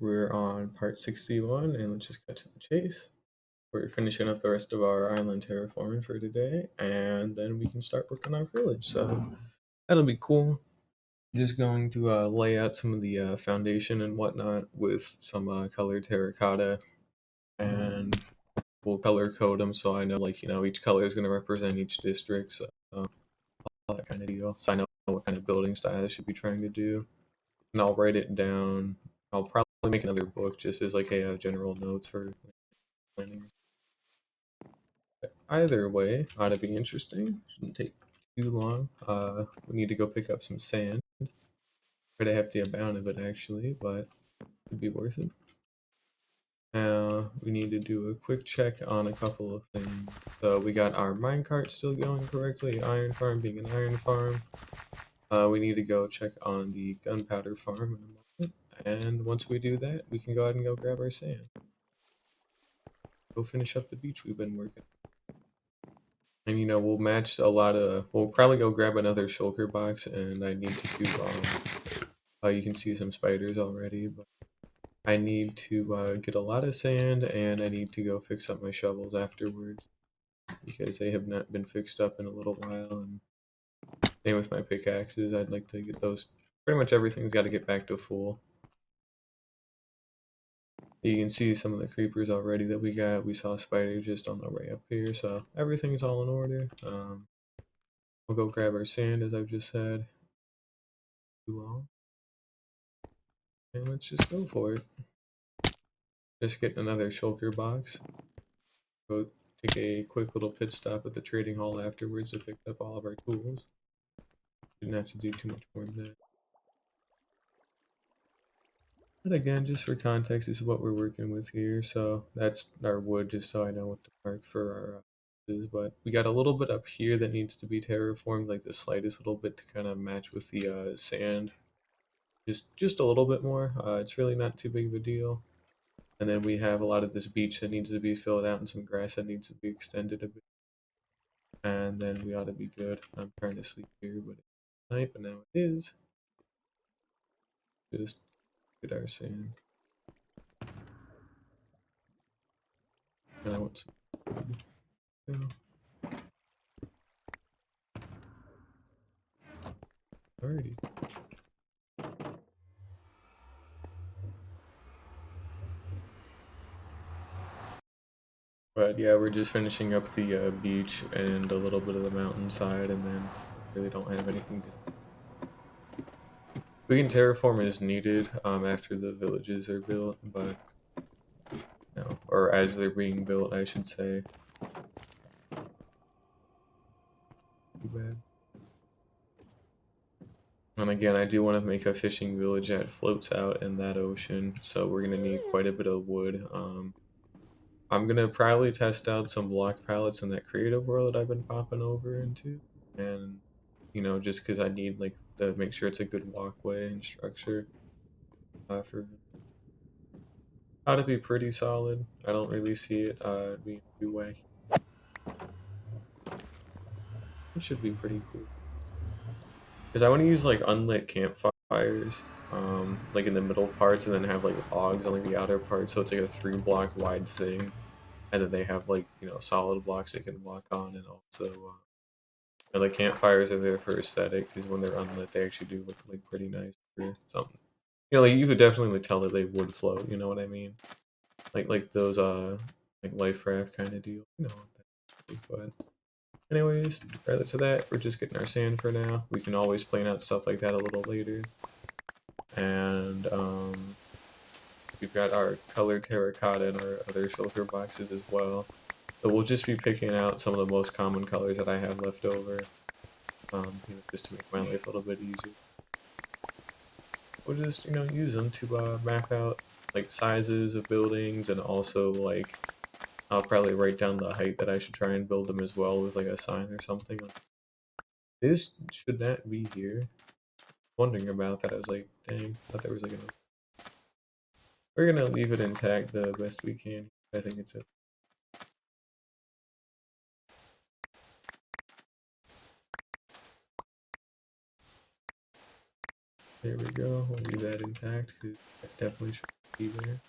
We're on part 61, and let's just cut to the chase. We're finishing up the rest of our island terraforming for today, and then we can start working on our village. So that'll be cool. Just going to lay out some of the foundation and whatnot with some colored terracotta, and we'll color code them so I know, like, each color is going to represent each district, so all that kind of deal. So I know what kind of building style I should be trying to do, and I'll write it down. I'll probably make another book just as like a general notes for planning. Either way, ought to be interesting. Shouldn't take too long. We need to go pick up some sand. Pretty hefty amount of it actually, but it'd be worth it. We need to do a quick check on a couple of things. So we got our minecart still going correctly, iron farm being an iron farm. We need to go check on the gunpowder farm in a moment. And once we do that, we can go ahead and go grab our sand. Go finish up the beach we've been working. And we'll match a lot of. We'll probably go grab another shulker box, and I need to do. You can see some spiders already, but I need to get a lot of sand, and I need to go fix up my shovels afterwards because they have not been fixed up in a little while. And same with my pickaxes. I'd like to get those. Pretty much everything's got to get back to full. You can see some of the creepers already that we got. We saw spiders just on the way up here, so everything's all in order. We'll go grab our sand, as I've just said. Too long. And let's just go for it. Just get another shulker box. Go take a quick little pit stop at the trading hall afterwards to pick up all of our tools. Didn't have to do too much more than that. But again, just for context, this is what we're working with here. So that's our wood, just so I know what to mark for our but we got a little bit up here that needs to be terraformed, like the slightest little bit to kind of match with the sand. Just a little bit more. It's really not too big of a deal. And then we have a lot of this beach that needs to be filled out and some grass that needs to be extended a bit. And then we ought to be good. I'm trying to sleep here, but it's night, but now it is. Just get our sand. And I want some. Alrighty. But yeah, we're just finishing up the beach and a little bit of the mountainside, and then really don't have anything to. We can terraform as needed after the villages are built, but or as they're being built, I should say. Too bad. And again, I do want to make a fishing village that floats out in that ocean, so we're gonna need quite a bit of wood. I'm gonna probably test out some block pallets in that creative world that I've been popping over into, and just because I need like to make sure it's a good walkway and structure for ought to be pretty solid. I don't really see it being too wacky. It should be pretty cool because I want to use like unlit campfires, like in the middle parts, and then have like logs on like the outer part, so it's like a 3 block wide thing, and then they have like solid blocks they can walk on, and also. The campfires are there for aesthetic because when they're unlit, they actually do look like pretty nice or something. Like you could definitely tell that they would float. You know what I mean? Like those like life raft kind of deal. You know what that is, but anyways, rather to that, we're just getting our sand for now. We can always plan out stuff like that a little later. And we've got our colored terracotta and our other shulker boxes as well. So we'll just be picking out some of the most common colors that I have left over. Just to make my life a little bit easier. We'll just, use them to map out like sizes of buildings, and also like I'll probably write down the height that I should try and build them as well with like a sign or something. This should not be here. Wondering about that, I was like, dang, I thought there was like We're gonna leave it intact the best we can. I think it's it. There we go. We'll leave that intact. That definitely should. be there.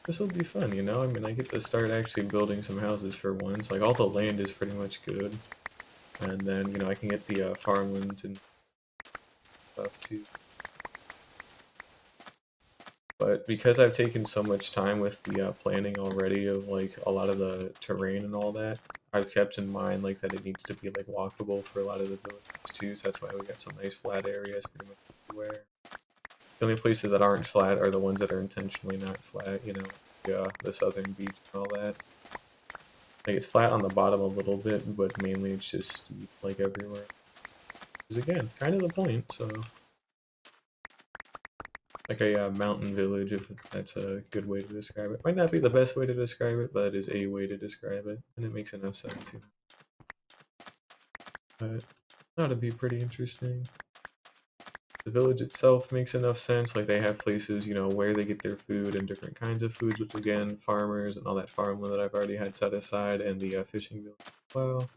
This will be fun, you know? I mean, I get to start actually building some houses for once. Like, all the land is pretty much good. And then, you know, I can get the farmland and stuff too. But because I've taken so much time with the planning already of like a lot of the terrain and all that, I've kept in mind like that it needs to be like walkable for a lot of the villages too. So that's why we got some nice flat areas pretty much everywhere. The only places that aren't flat are the ones that are intentionally not flat. You know, the southern beach and all that. Like it's flat on the bottom a little bit, but mainly it's just steep like everywhere. Because again, kind of the point. So. Like a mountain village, if that's a good way to describe it. Might not be the best way to describe it, but it is a way to describe it, and it makes enough sense. You know? But that would be pretty interesting. The village itself makes enough sense. Like they have places, you know, where they get their food and different kinds of foods, which again, farmers and all that farmland that I've already had set aside, and the fishing village as well.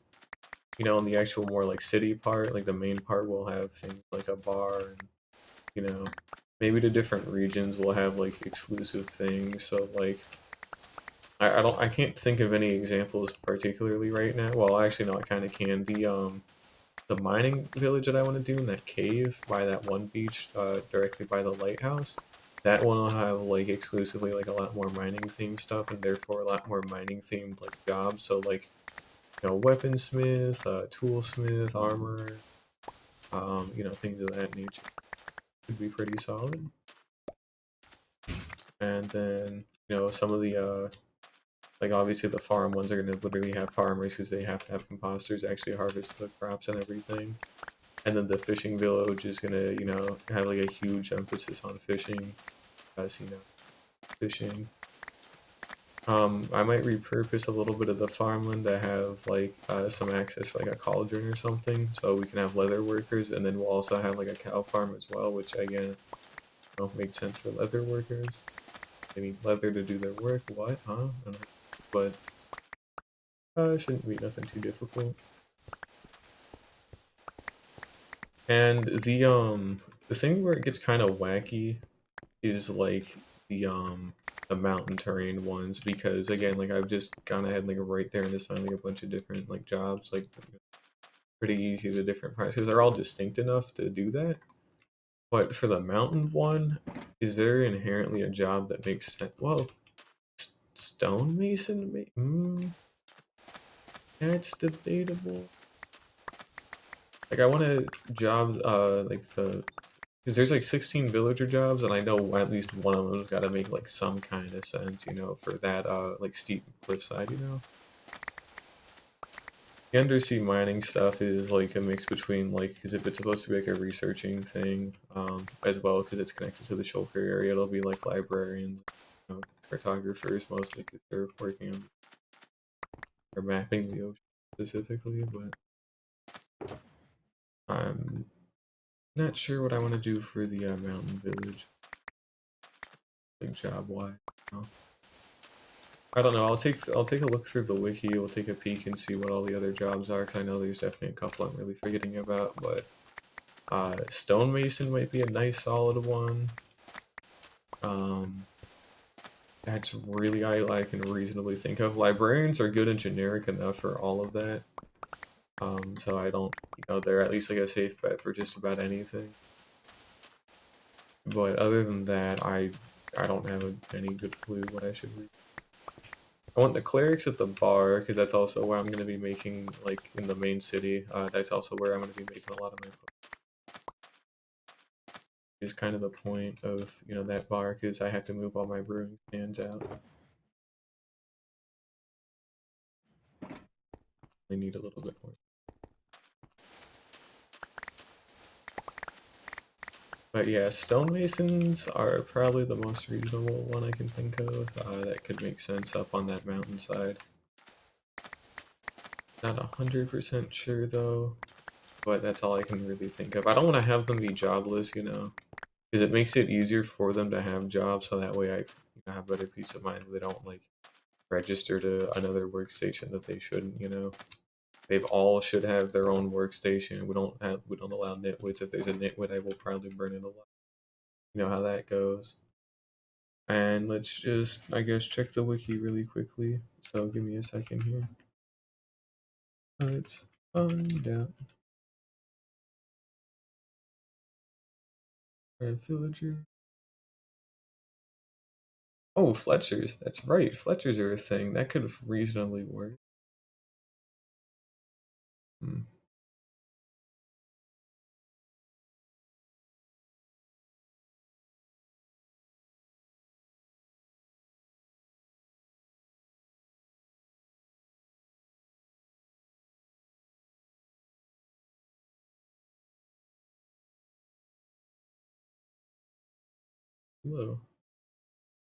You know, in the actual more like city part, like the main part will have things like a bar and you know, maybe the different regions will have like exclusive things. So like, I can't think of any examples particularly right now. Well, actually, no, I kind of can. The mining village that I want to do in that cave by that one beach, directly by the lighthouse. That one will have like exclusively like a lot more mining themed stuff, and therefore a lot more mining themed like jobs. So like, you know, weaponsmith, toolsmith, armor, you know, things of that nature. Could be pretty solid. And then, you know, some of the like obviously the farm ones are going to literally have farmers because they have to have composters actually harvest the crops and everything. And then the fishing village is going to, you know, have like a huge emphasis on fishing, as you know, fishing. I might repurpose a little bit of the farmland to have like some access for like a cauldron or something, so we can have leather workers, and then we'll also have like a cow farm as well, which again, you know, makes sense for leather workers. They need leather to do their work. What? Huh? I don't know. But it shouldn't be nothing too difficult. And the thing where it gets kind of wacky is like the mountain terrain ones because again like I've just gone ahead like right there and assigned like a bunch of different like jobs like pretty easy to different parts because they're all distinct enough to do that. But for the mountain one, is there inherently a job that makes sense? Well, stonemason, that's debatable. Like I want a job, like because there's like 16 villager jobs, and I know at least one of them's got to make like some kind of sense, you know, for that like steep cliffside, you know. The undersea mining stuff is like a mix between like, because if it's supposed to be like a researching thing, as well, because it's connected to the Shulker area, it'll be like librarians, you know, cartographers mostly, because they're working on or mapping the ocean specifically, but I'm not sure what I want to do for the mountain village, like job wise. I don't know. I'll take a look through the wiki. We'll take a peek and see what all the other jobs are. Cause I know there's definitely a couple I'm really forgetting about. But stonemason might be a nice solid one. That's really I can reasonably think of. Librarians are good and generic enough for all of that. So I don't, you know, they're at least like a safe bet for just about anything. But other than that, I don't have any good clue what I should read. I want the clerics at the bar because that's also where I'm going to be making, like in the main city. That's also where I'm going to be making a lot of my. Is kind of the point of that bar because I have to move all my brewing stands out. They need a little bit more. But yeah, stonemasons are probably the most reasonable one I can think of that could make sense up on that mountainside. Not 100% sure though, but that's all I can really think of. I don't want to have them be jobless, because it makes it easier for them to have jobs, so that way I have better peace of mind. They don't like register to another workstation that they shouldn't. They've all should have their own workstation. We don't allow nitwits. If there's a nitwit, I will probably burn it alive. You know how that goes. And let's just, I guess, check the wiki really quickly. So give me a second here. Let's find out. Red villager. Oh, Fletchers. That's right. Fletchers are a thing. That could reasonably work. Hmm. Hello.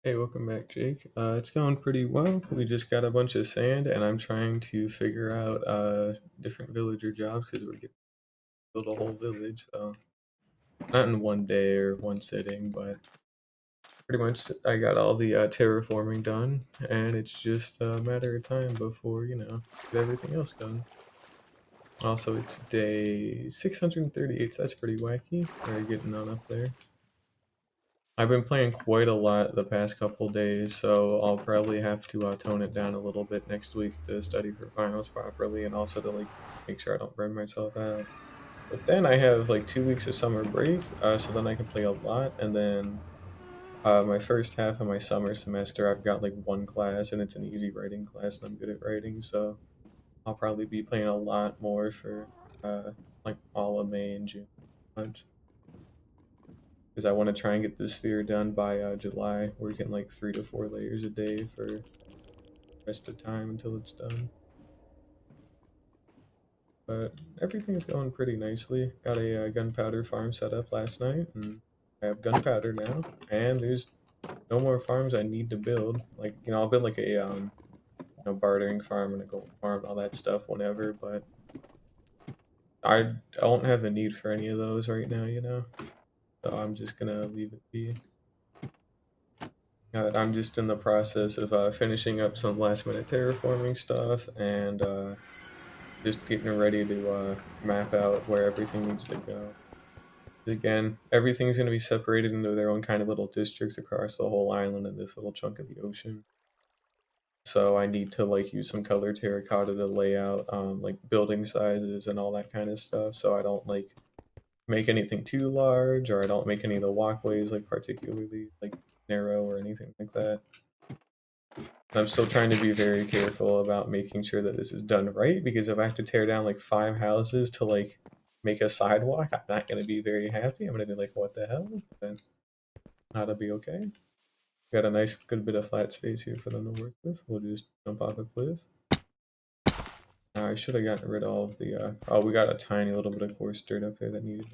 Hey, welcome back, Jake. It's going pretty well. We just got a bunch of sand, and I'm trying to figure out different villager jobs because we're getting to build a whole village. So not in one day or one sitting, but pretty much I got all the terraforming done, and it's just a matter of time before get everything else done. Also, it's day 638, so that's pretty wacky. We're getting on up there. I've been playing quite a lot the past couple days, so I'll probably have to tone it down a little bit next week to study for finals properly, and also to make sure I don't burn myself out. But then I have like 2 weeks of summer break, so then I can play a lot, and then my first half of my summer semester, I've got like one class, and it's an easy writing class, and I'm good at writing, so I'll probably be playing a lot more for like all of May and June, because I want to try and get this sphere done by July, working like 3 to 4 layers a day for the rest of time until it's done. But everything's going pretty nicely. Got a gunpowder farm set up last night, and I have gunpowder now, and there's no more farms I need to build. Like, I'll build like a bartering farm and a gold farm and all that stuff whenever, but I don't have a need for any of those right now. So I'm just gonna leave it be. I'm just in the process of finishing up some last minute terraforming stuff and just getting ready to map out where everything needs to go. Again, everything's going to be separated into their own kind of little districts across the whole island and this little chunk of the ocean. So I need to use some colored terracotta to lay out like building sizes and all that kind of stuff. So I don't make anything too large, or I don't make any of the walkways particularly narrow or anything like that. I'm still trying to be very careful about making sure that this is done right, because if I have to tear down 5 houses to make a sidewalk, I'm not going to be very happy. I'm going to be like, what the hell? But that'll be okay. Got a nice good bit of flat space here for them to work with. We'll just jump off a cliff. I should have gotten rid of all of the oh, we got a tiny little bit of coarse dirt up there that needed.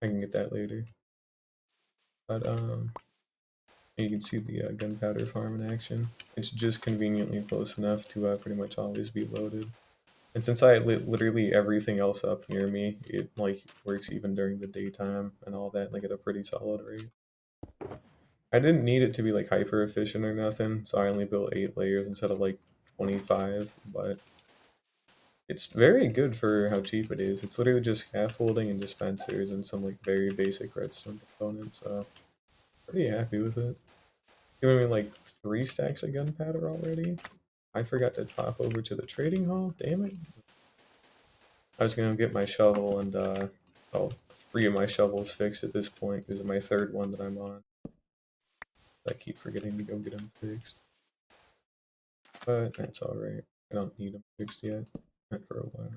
I can get that later. But you can see the gunpowder farm in action. It's just conveniently close enough to pretty much always be loaded. And since I lit literally everything else up near me, it works even during the daytime and all that, at a pretty solid rate. I didn't need it to be hyper efficient or nothing, so I only built 8 layers instead of 25, but it's very good for how cheap it is. It's literally just scaffolding and dispensers and some very basic redstone components, so pretty happy with it. Giving me 3 stacks of gunpowder already. I forgot to pop over to the trading hall, damn it. I was gonna get my shovel and well, 3 of my shovels fixed at this point because of my 3rd one that I'm on. I keep forgetting to go get them fixed. But that's alright. I don't need them fixed yet. Not for a while.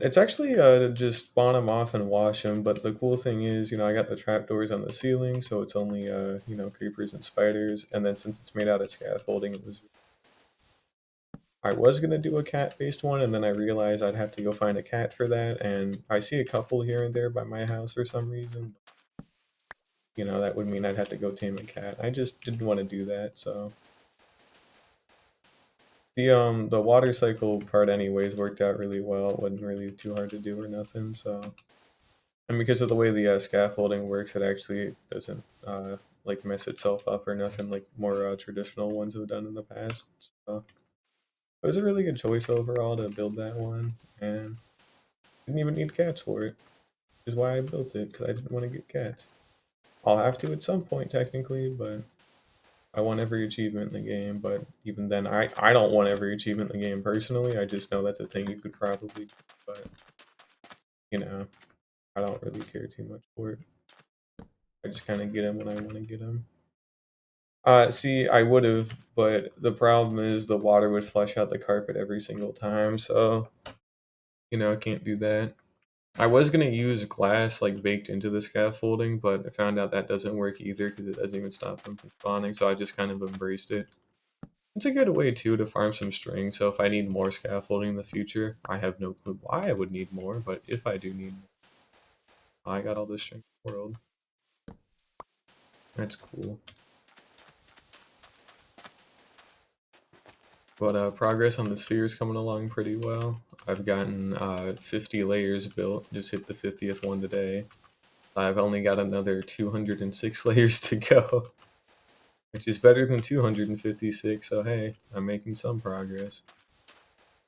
It's actually just spawn them off and wash them, but the cool thing is, I got the trapdoors on the ceiling, so it's only creepers and spiders, and then since it's made out of scaffolding, I was gonna do a cat-based one, and then I realized I'd have to go find a cat for that, and I see a couple here and there by my house for some reason. That would mean I'd have to go tame a cat. I just didn't want to do that, so the water cycle part anyways worked out really well. It wasn't really too hard to do or nothing, so. And because of the way the scaffolding works, it actually doesn't like mess itself up or nothing like more traditional ones have done in the past. So it was a really good choice overall to build that one, and didn't even need cats for it. Which is why I built it, because I didn't want to get cats. I'll have to at some point technically, but I want every achievement in the game. But even then, I don't want every achievement in the game personally. I just know that's a thing you could probably do, but you know, I don't really care too much for it. I just kind of get them when I want to get them. See, I would have, but the problem is the water would flush out the carpet every single time, so I can't do that. I was gonna use glass like baked into the scaffolding, but I found out that doesn't work either because it doesn't even stop them from spawning. So I just kind of embraced it. It's a good way too to farm some string. So if I need more scaffolding in the future, I have no clue why I would need more, but if I do need more, I got all this string in the world. That's cool. But progress on the sphere is coming along pretty well. I've gotten 50 layers built. Just hit the 50th one today. I've only got another 206 layers to go, which is better than 256. So hey, I'm making some progress.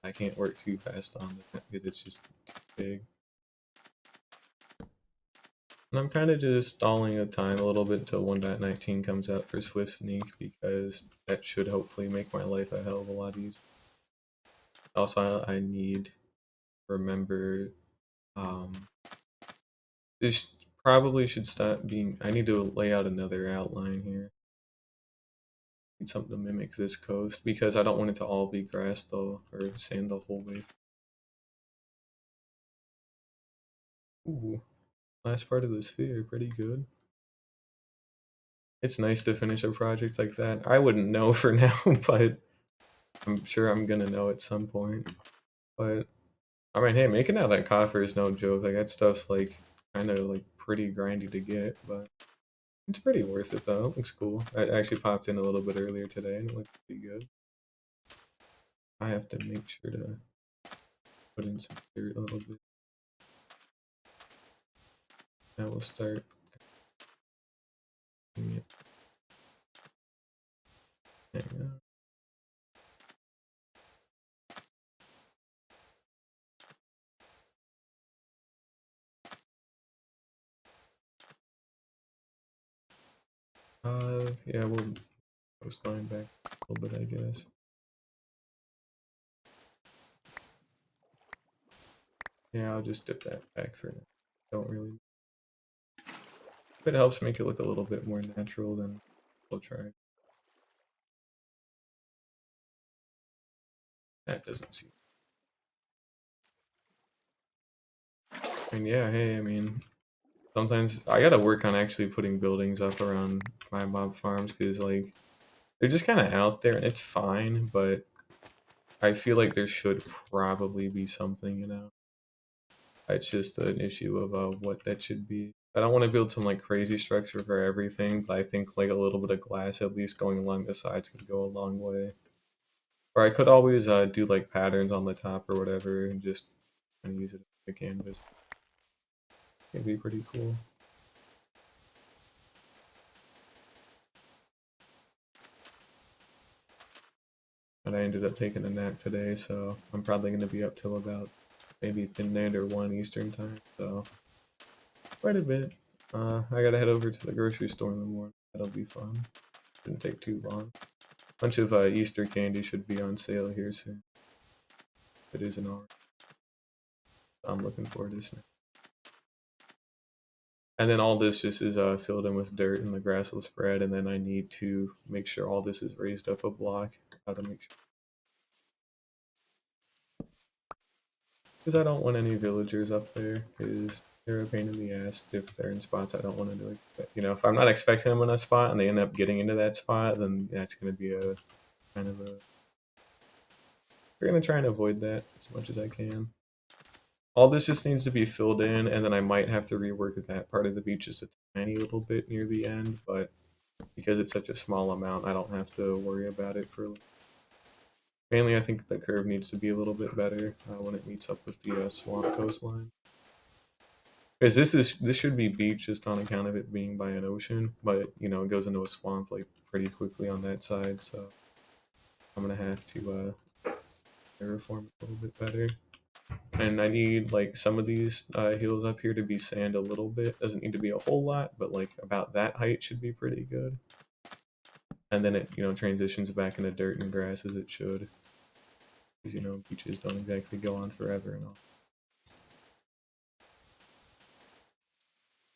I can't work too fast on it because it's just too big. And I'm kind of just stalling the time a little bit until 1.19 comes out for Swift Sneak because that should hopefully make my life a hell of a lot easier. Also, I need to remember this probably should stop being. I need to lay out another outline here. Need something to mimic this coast because I don't want it to all be grass though, or sand the whole way. Ooh, last part of the sphere, pretty good. It's nice to finish a project like that. I wouldn't know for now, but I'm sure I'm gonna know at some point. But I mean, hey, making out that coffer is no joke. Like that stuff's like kind of like pretty grindy to get, but it's pretty worth it though. It looks cool. I actually popped in a little bit earlier today, and it looked pretty good. I have to make sure to put in some dirt a little bit. Now we'll start. Hang on. Yeah, we'll coastline back a little bit, I guess. Yeah, I'll just dip that back for now. Don't really. If it helps make it look a little bit more natural, then we'll try. That doesn't seem. And yeah, hey, I mean, sometimes I gotta work on actually putting buildings up around my mob farms because, like, they're just kind of out there and it's fine, but I feel like there should probably be something. It's just an issue of what that should be. I don't want to build some like crazy structure for everything, but I think like a little bit of glass at least going along the sides could go a long way. Or I could always do like patterns on the top or whatever and just kind of use it as a canvas. It'd be pretty cool. But I ended up taking a nap today, so I'm probably going to be up till about maybe midnight or 1 Eastern time, so quite a bit. I gotta head over to the grocery store in the morning. That'll be fun. Shouldn't take too long. Bunch of Easter candy should be on sale here soon. It is an hour. I'm looking forward to this. And then all this just is filled in with dirt and the grass will spread, and then I need to make sure all this is raised up a block. How to make sure. Because I don't want any villagers up there, because they're a pain in the ass if they're in spots I don't want to do. If I'm not expecting them in a spot and they end up getting into that spot, then that's going to be a kind of a. We're going to try and avoid that as much as I can. All this just needs to be filled in, and then I might have to rework that part of the beach just a tiny little bit near the end, but because it's such a small amount, I don't have to worry about it for. Mainly, I think the curve needs to be a little bit better when it meets up with the swamp coastline. Because this should be beach just on account of it being by an ocean, but you know it goes into a swamp like pretty quickly on that side, so I'm gonna have to terraform a little bit better. And I need like some of these hills up here to be sand a little bit. Doesn't need to be a whole lot, but like about that height should be pretty good. And then it transitions back into dirt and grass as it should, because beaches don't exactly go on forever and all.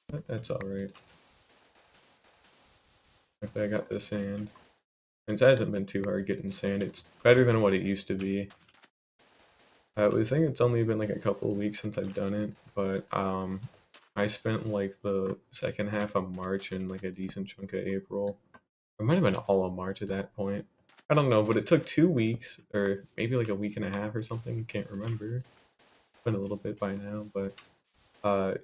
But that's all right. If I got the sand. It hasn't been too hard getting sand. It's better than what it used to be. I think it's only been like a couple of weeks since I've done it, but I spent like the second half of March and like a decent chunk of April. It might have been all of March at that point. I don't know, but it took 2 weeks or maybe like a week and a half or something. Can't remember. It's been a little bit by now, but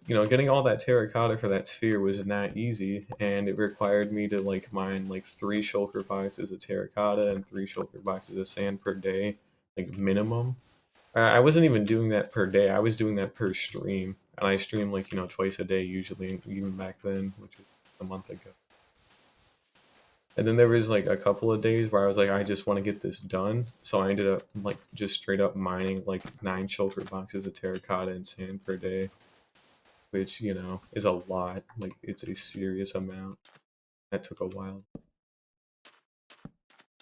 getting all that terracotta for that sphere was not easy, and it required me to like mine like 3 shulker boxes of terracotta and 3 shulker boxes of sand per day, like minimum. I wasn't even doing that per day. I was doing that per stream, and I stream like twice a day usually, even back then, which was a month ago. And then there was like a couple of days where I was like, I just want to get this done. So I ended up like just straight up mining like 9 shulker boxes of terracotta and sand per day, which is a lot. Like it's a serious amount. That took a while,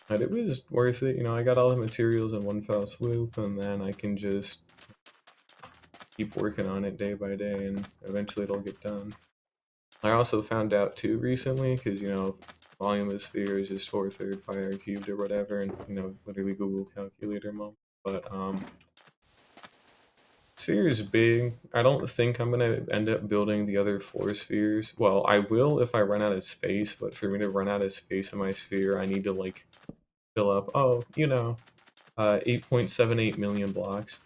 but it was worth it. I got all the materials in one fell swoop, and then I can just keep working on it day by day, and eventually it'll get done. I also found out too recently, because volume of sphere is just 4/3 pi r cubed or whatever, and literally Google calculator moment. But sphere is big. I don't think I'm gonna end up building the other 4 spheres. Well, I will if I run out of space, but for me to run out of space in my sphere, I need to like fill up 8.78 million blocks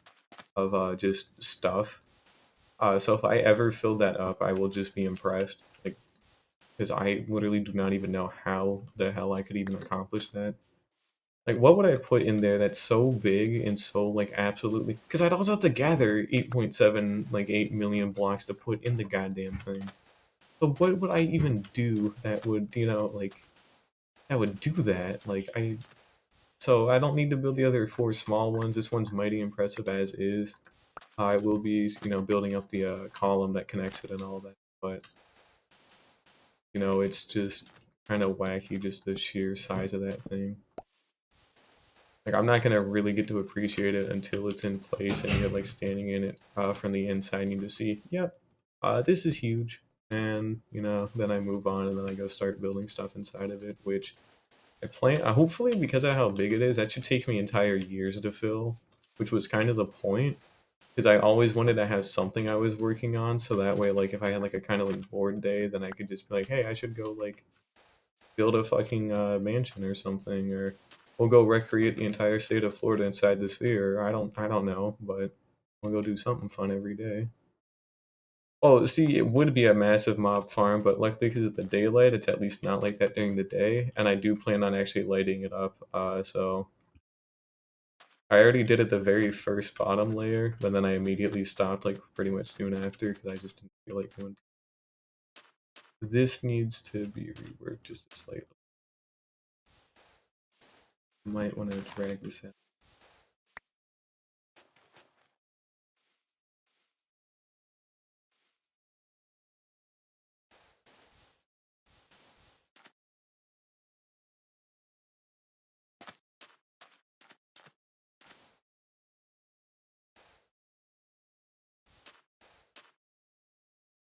of just stuff. So if I ever fill that up, I will just be impressed. Like, because I literally do not even know how the hell I could even accomplish that. Like, what would I put in there that's so big and so like absolutely? Because I'd also have to gather 8.7 like 8 million blocks to put in the goddamn thing. So what would I even do that would like that would do that? So I don't need to build the other 4 small ones. This one's mighty impressive as is. I will be building up the column that connects it and all that, but it's just kind of wacky, just the sheer size of that thing. Like, I'm not gonna really get to appreciate it until it's in place and you're like standing in it from the inside and you just see, yep, this is huge. And then I move on and then I go start building stuff inside of it, which I plan. Hopefully, because of how big it is, that should take me entire years to fill, which was kind of the point. Because I always wanted to have something I was working on, so that way, like, if I had like a kind of like bored day, then I could just be like, hey, I should go like build a fucking mansion or something, or we'll go recreate the entire state of Florida inside the sphere. I don't know, but we'll go do something fun every day. Oh, see, it would be a massive mob farm, but luckily because of the daylight, it's at least not like that during the day, and I do plan on actually lighting it up. So I already did it the very first bottom layer, but then I immediately stopped like pretty much soon after because I just didn't feel like doing. This needs to be reworked just slightly. Might want to drag this out.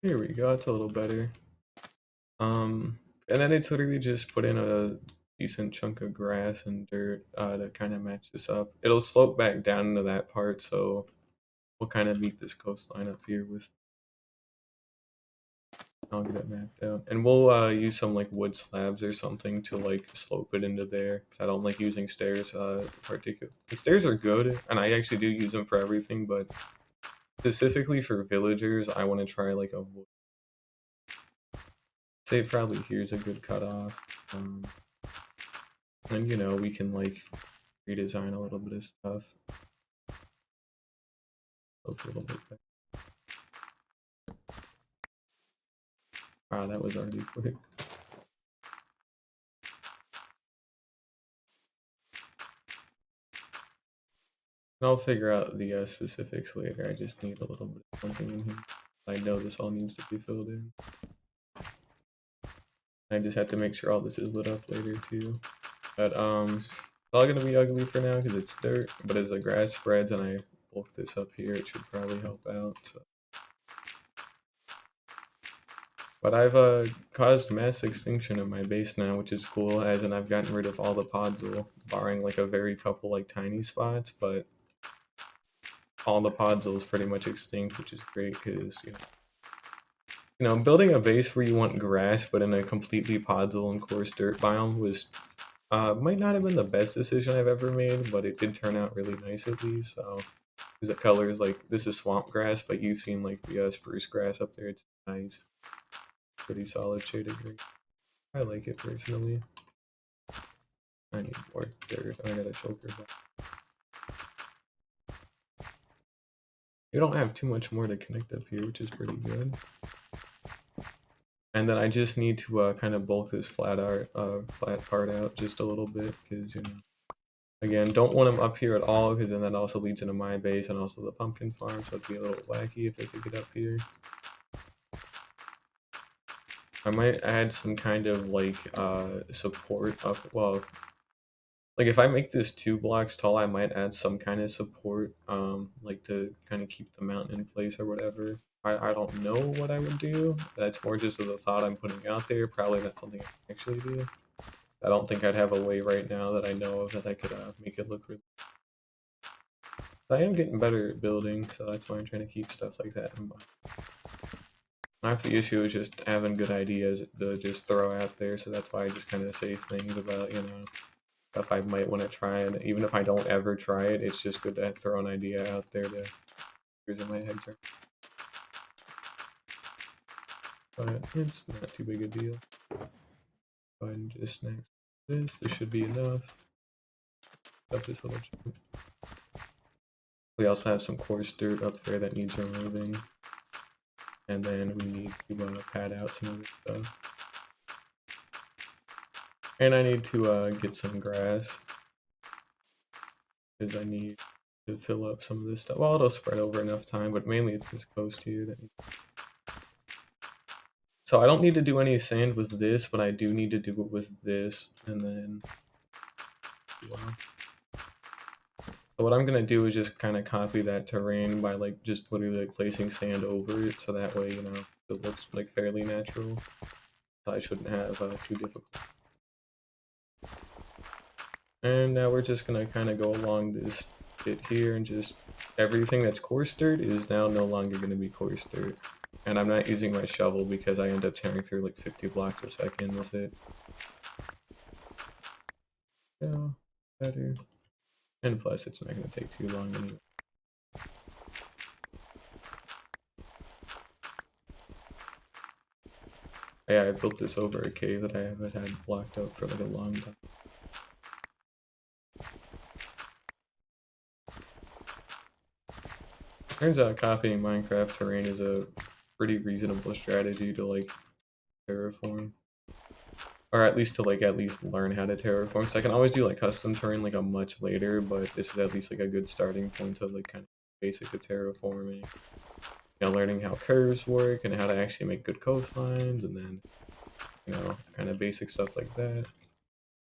Here we go. It's a little better. And then it's literally just put in a decent chunk of grass and dirt to kind of match this up. It'll slope back down into that part, so we'll kind of meet this coastline up here with. I'll get it mapped out, and we'll use some like wood slabs or something to like slope it into there. Cause I don't like using stairs. Particular the stairs are good, and I actually do use them for everything, but specifically for villagers, I want to try like a wood. Say probably here's a good cutoff. And we can like redesign a little bit of stuff. Look a little bit better. Ah, that was already quick. I'll figure out the specifics later. I just need a little bit of something in here. I know this all needs to be filled in. I just have to make sure all this is lit up later too. But it's all gonna be ugly for now because it's dirt. But as the grass spreads and I bulk this up here, it should probably help out. So. But I've caused mass extinction in my base now, which is cool, as in I've gotten rid of all the podzol, barring like a very couple like tiny spots, but all the podzol is pretty much extinct, which is great because building a base where you want grass but in a completely podzol and coarse dirt biome was might not have been the best decision I've ever made, but it did turn out really nice at least. So, because the colors like this is swamp grass, but you've seen like the spruce grass up there, it's nice, pretty solid shaded green. I like it personally. I need more dirt. I got a choker. You don't have too much more to connect up here, which is pretty good. And then I just need to kind of bulk this flat part out just a little bit because again, don't want them up here at all because then that also leads into my base and also the pumpkin farm, so it'd be a little wacky if they could get up here. I might add some kind of like support up. Well, like if I make this 2 blocks tall, I might add some kind of support, like to kind of keep the mountain in place or whatever. I don't know what I would do. That's more just of the thought I'm putting out there. Probably not something I can actually do. I don't think I'd have a way right now that I know of that I could make it look really. I am getting better at building, so that's why I'm trying to keep stuff like that in mind. Half the issue is just having good ideas to just throw out there, so that's why I just kind of say things about, stuff I might want to try, and even if I don't ever try it, it's just good to throw an idea out there to use in my head. But it's not too big a deal. Go ahead and just next this. This should be enough. Up this little jump. We also have some coarse dirt up there that needs removing. And then we need to pad out some of this stuff. And I need to get some grass. Because I need to fill up some of this stuff. Well, it'll spread over enough time, but mainly it's this coast here that needs. So I don't need to do any sand with this, but I do need to do it with this, and then. So what I'm gonna do is just kind of copy that terrain by like just literally like placing sand over it, so that way it looks like fairly natural. So I shouldn't have too difficult. And now we're just gonna kind of go along this bit here, and just everything that's coarse dirt is now no longer gonna be coarse dirt. And I'm not using my shovel because I end up tearing through like 50 blocks a second with it. Yeah, better. And plus, it's not going to take too long anyway. Yeah, I built this over a cave that I haven't had blocked out for like a long time. Turns out copying Minecraft terrain is a pretty reasonable strategy to like terraform. Or at least to like at least learn how to terraform. Because I can always do like custom terrain like a much later, but this is at least like a good starting point to like kind of basic of terraforming. Learning how curves work and how to actually make good coastlines, and then kind of basic stuff like that.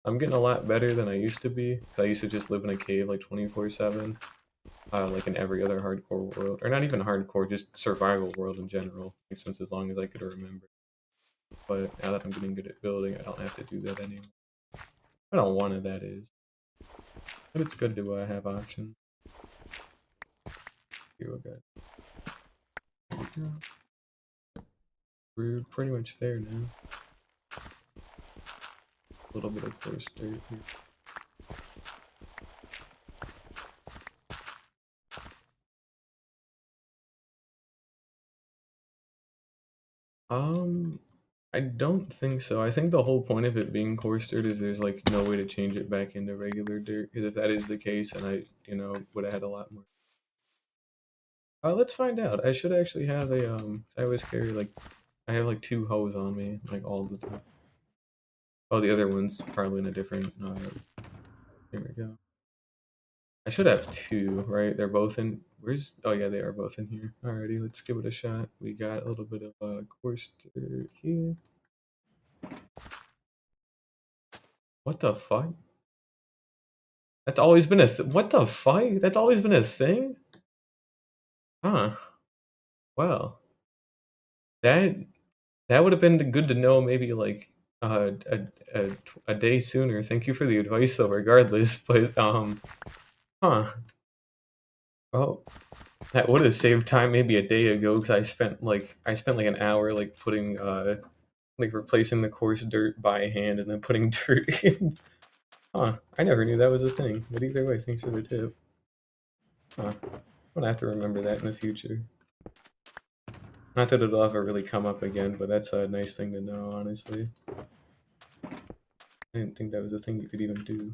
I'm getting a lot better than I used to be, because I used to just live in a cave like 24/7, like in every other hardcore world, or not even hardcore, just survival world in general, since as long as I could remember. But now that I'm getting good at building, I don't have to do that anymore. I don't want to, that is. But it's good to have options. Here we go. We're pretty much there now. A little bit of coarse dirt here. I don't think so. I think the whole point of it being coarse dirt is there's like no way to change it back into regular dirt. Because if that is the case, then I, would have had a lot more. Let's find out. I should actually have a I always carry like I have like 2 hoes on me, like all the time. Oh, the other one's probably in a different. Here we go. I should have 2, right? They're both in. Where's? Oh yeah, they are both in here. Alrighty, let's give it a shot. We got a little bit of course dirt here. What the fuck? That's always been a. What the fuck? That's always been a thing. Huh. Well, that that would have been good to know. Maybe like uh, a, a day sooner. Thank you for the advice, though. Regardless, but huh. Well, that would have saved time maybe a day ago because I spent like an hour like putting like replacing the coarse dirt by hand and then putting dirt in. Huh. I never knew that was a thing. But either way, thanks for the tip. Huh. I'm gonna have to remember that in the future. Not that it'll ever really come up again, but that's a nice thing to know, honestly. I didn't think that was a thing you could even do.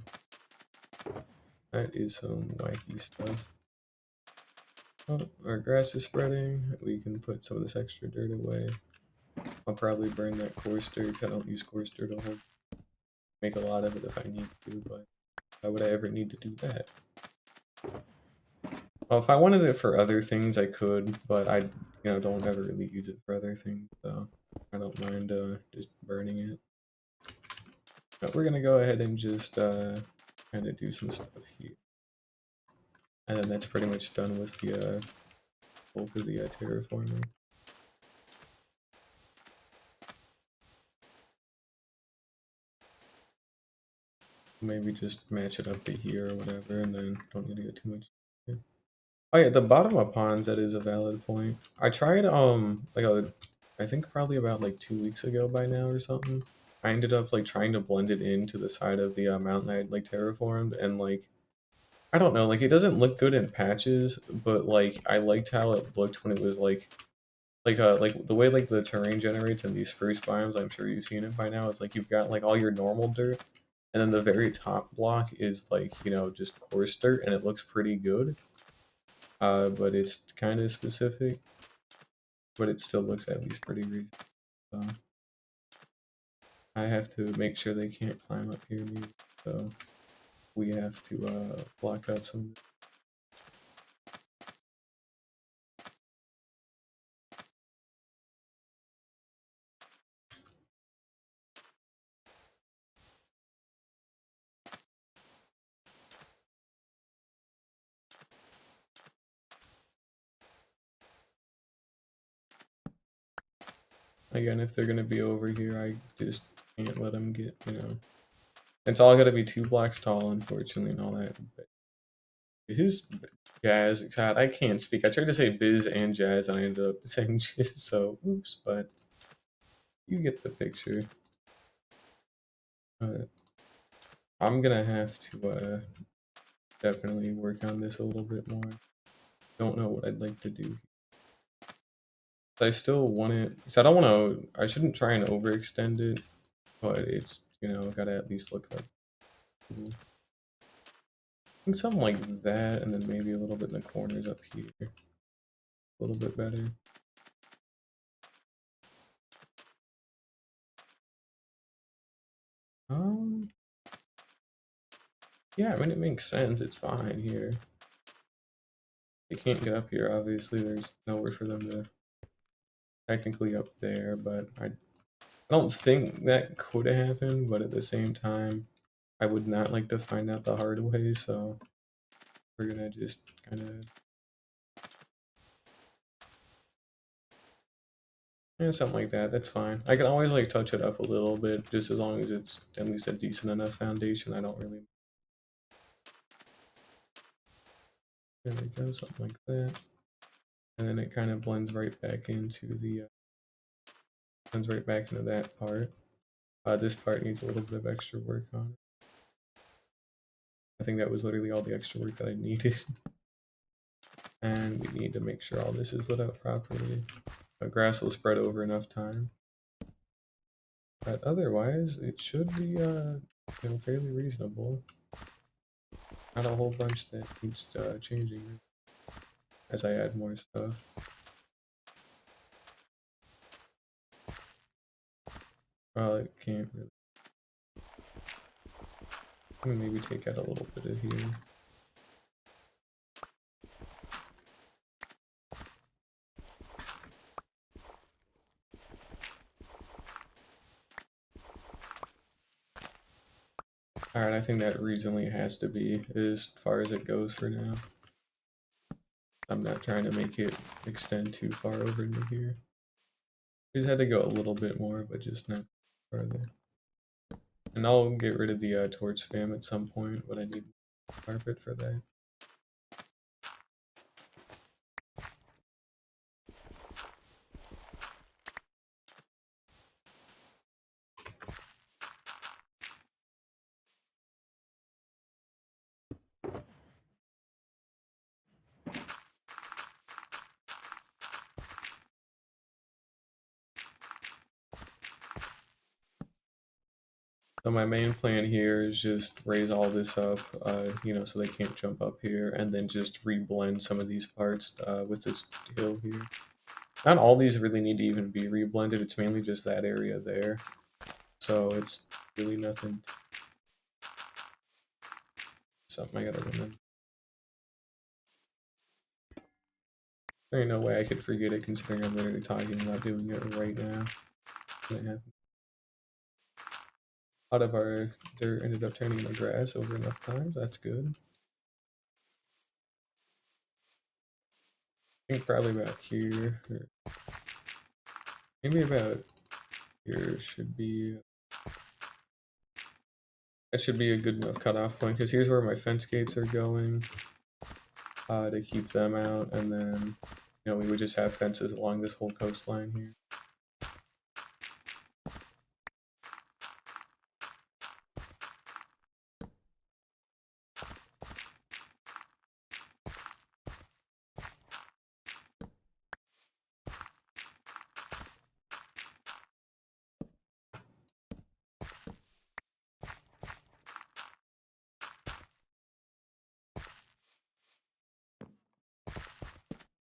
That is some wacky stuff. Oh, our grass is spreading. We can put some of this extra dirt away. I'll probably burn that coarse dirt. I don't use coarse dirt a whole. Make a lot of it if I need to, but why would I ever need to do that? Well, if I wanted it for other things, I could, but I, don't ever really use it for other things, so I don't mind just burning it. But we're gonna go ahead and just kind of do some stuff here, and then that's pretty much done with the bulk of the terraforming. Maybe just match it up to here or whatever, and then don't need to get too much. Here. Oh yeah, the bottom of ponds, that is a valid point. I tried I think probably about like 2 weeks ago by now or something. I ended up like trying to blend it into the side of the mountain I had like terraformed, and like I don't know, like it doesn't look good in patches, but like I liked how it looked when it was like the way like the terrain generates in these spruce biomes. I'm sure you've seen it by now. It's like you've got like all your normal dirt, and then the very top block is like just coarse dirt, and it looks pretty good. But it's kind of specific, but it still looks at least pretty reasonable. So I have to make sure they can't climb up here, so we have to block up some. Again, if they're gonna be over here, I just can't let them get. It's all gotta be 2 blocks tall, unfortunately, and all that. His jazz, God, I can't speak. I tried to say biz and jazz, and I ended up saying jizz, so oops, but you get the picture. I'm gonna have to definitely work on this a little bit more. Don't know what I'd like to do. I still want it, so I don't want to, I shouldn't try and overextend it, but it's, gotta at least look like, I think something like that, and then maybe a little bit in the corners up here. A little bit better. Um, yeah, I mean, it makes sense. It's fine here. They can't get up here, obviously. There's nowhere for them to technically up there, but I don't think that could happen, but at the same time, I would not like to find out the hard way, so we're gonna just kind of. Yeah, something like that. That's fine. I can always like touch it up a little bit, just as long as it's at least a decent enough foundation. I don't really. There we go, something like that, and then it kind of blends right back into the blends right back into that part. This part needs a little bit of extra work on it. I think that was literally all the extra work that I needed. And we need to make sure all this is lit up properly. The grass will spread over enough time. But otherwise, it should be fairly reasonable. Not a whole bunch that needs changing as I add more stuff. It can't really. I'm gonna maybe take out a little bit of here. Alright, I think that reasonably has to be as far as it goes for now. I'm not trying to make it extend too far over into here. Just had to go a little bit more, but just not farther. And I'll get rid of the torch spam at some point, but I need carpet for that. So my main plan here is just raise all this up, so they can't jump up here, and then just reblend some of these parts with this hill here. Not all these really need to even be reblended, it's mainly just that area there. So it's really nothing. Something I gotta remember. There ain't no way I could forget it considering I'm literally talking about doing it right now. Out of our dirt ended up turning into grass over enough times, that's good. I think probably about here, or maybe about here should be, that should be a good enough cutoff point, because here's where my fence gates are going, to keep them out, and then, we would just have fences along this whole coastline here.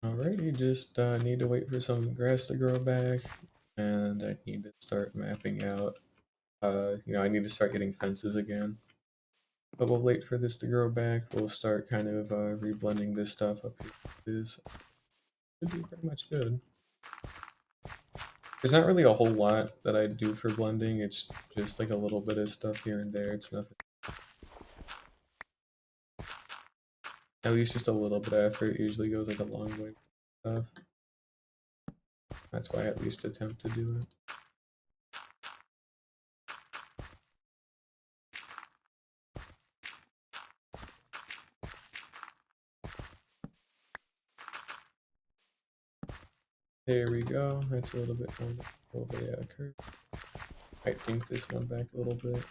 Alright, you just need to wait for some grass to grow back, and I need to start mapping out, I need to start getting fences again. But we'll wait for this to grow back, we'll start kind of reblending this stuff up here. This should be pretty much good. There's not really a whole lot that I do for blending, it's just like a little bit of stuff here and there, it's nothing. At least just a little bit of effort usually goes like a long way with stuff. That's why I at least attempt to do it. There we go, that's a little bit more of a curve. Might think this one back a little bit.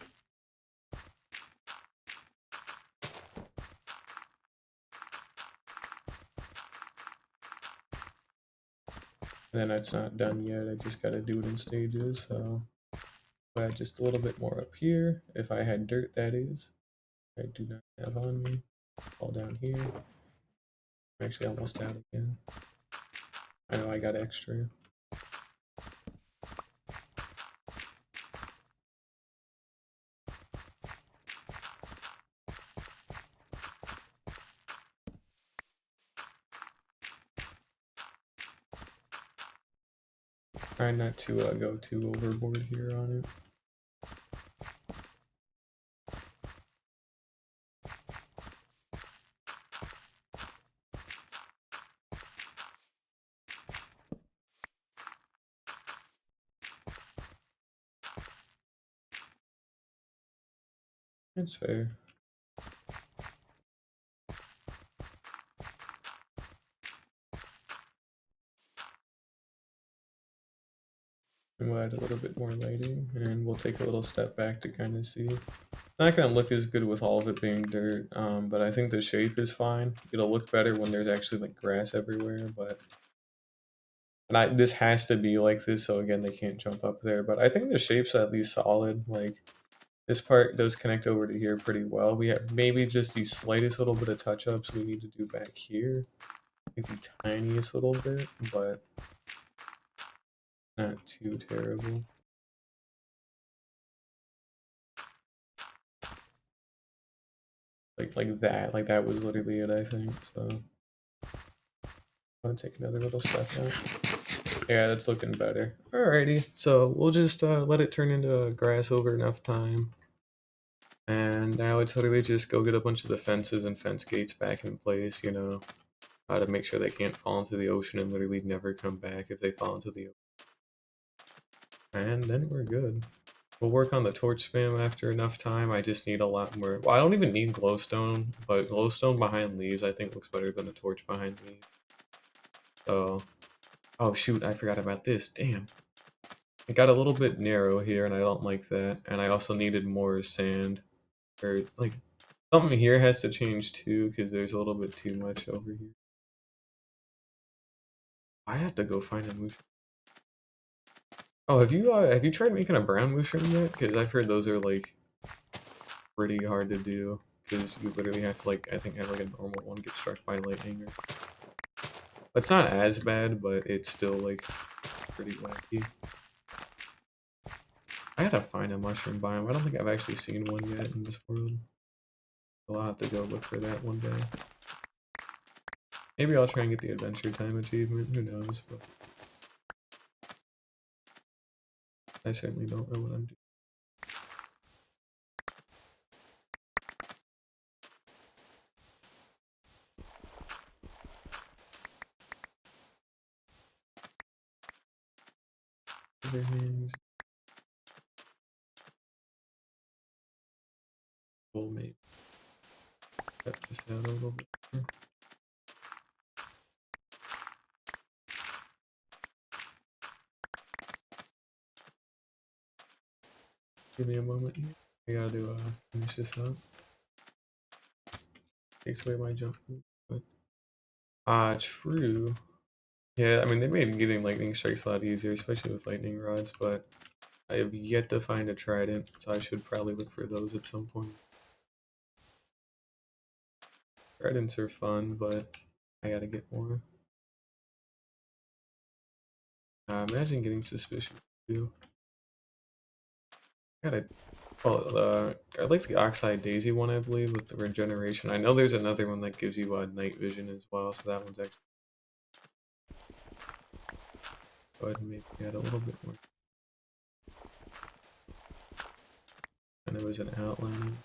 And then it's not done yet, I just gotta do it in stages, so add just a little bit more up here. If I had dirt, that is. I do not have on me. All down here. I'm actually almost out again. I know I got extra. Try not to go too overboard here on it. It's fair. And we'll add a little bit more lighting, and we'll take a little step back to kind of see. It's not going to look as good with all of it being dirt, but I think the shape is fine. It'll look better when there's actually like grass everywhere, but this has to be like this, so again, they can't jump up there, but I think the shape's at least solid. Like, this part does connect over to here pretty well. We have maybe just the slightest little bit of touch-ups we need to do back here. Maybe the tiniest little bit, but not too terrible. Like that was literally it, I think. So I'll take another little step now. Yeah, that's looking better. Alrighty, so we'll just let it turn into grass over enough time. And now it's literally just go get a bunch of the fences and fence gates back in place, to make sure they can't fall into the ocean and literally never come back if they fall into the ocean. And then we're good. We'll work on the torch spam after enough time. I just need a lot more. Well, I don't even need glowstone, but glowstone behind leaves I think looks better than a torch behind leaves. So, oh shoot, I forgot about this. Damn. It got a little bit narrow here, and I don't like that. And I also needed more sand. Or, like, something here has to change too, because there's a little bit too much over here. I have to go find a mushroom. Oh, have you tried making a brown mushroom yet? Because I've heard those are, like, pretty hard to do. Because you literally have to, like, I think have, like, a normal one get struck by lightning. It's not as bad, but it's still, like, pretty wacky. I gotta find a mushroom biome. I don't think I've actually seen one yet in this world. So I'll have to go look for that one day. Maybe I'll try and get the Adventure Time achievement. Who knows? But I certainly don't know what I'm doing. We'll maybe cut this out a little bit more. Give me a moment here. I gotta finish this up. Takes away my jump. But true. Yeah, I mean they made getting lightning strikes a lot easier, especially with lightning rods, but I have yet to find a trident, so I should probably look for those at some point. Tridents are fun, but I gotta get more. Imagine getting suspicious too. Gotta. Well, I like the Oxide Daisy one, I believe, with the regeneration. I know there's another one that gives you night vision as well, so that one's actually. Go ahead and maybe add a little bit more. And it was an outline.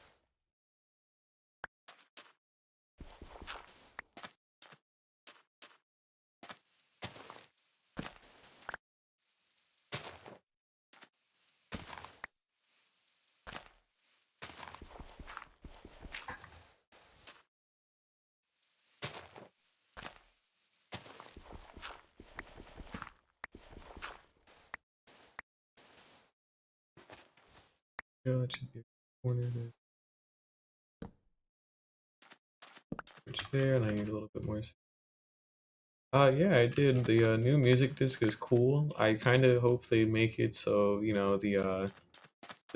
Yeah, it should be a corner there. Which there, and I need a little bit more. Yeah, I did. The new music disc is cool. I kind of hope they make it so, the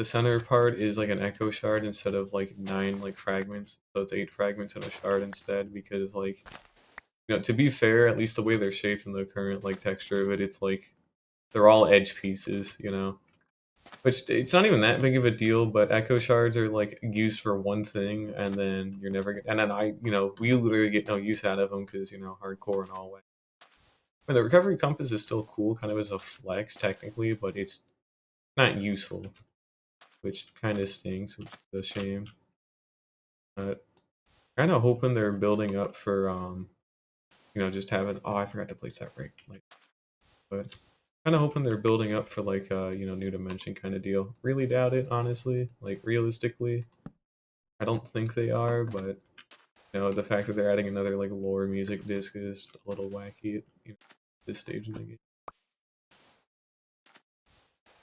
center part is like an echo shard instead of like 9 like fragments. So it's 8 fragments in a shard instead because like, to be fair, at least the way they're shaped in the current like texture of it, it's like they're all edge pieces. Which it's not even that big of a deal, but echo shards are like used for one thing, and then you're never and then we literally get no use out of them because hardcore and all way. I mean, the recovery compass is still cool, kind of as a flex technically, but it's not useful, which kind of stinks, which is a shame. But kind of hoping they're building up for just having. Oh, I forgot to place that right. Like, but kind of hoping they're building up for like new dimension kind of deal. Really doubt it, honestly. Like realistically, I don't think they are, but the fact that they're adding another like lore music disc is a little wacky at this stage in the game.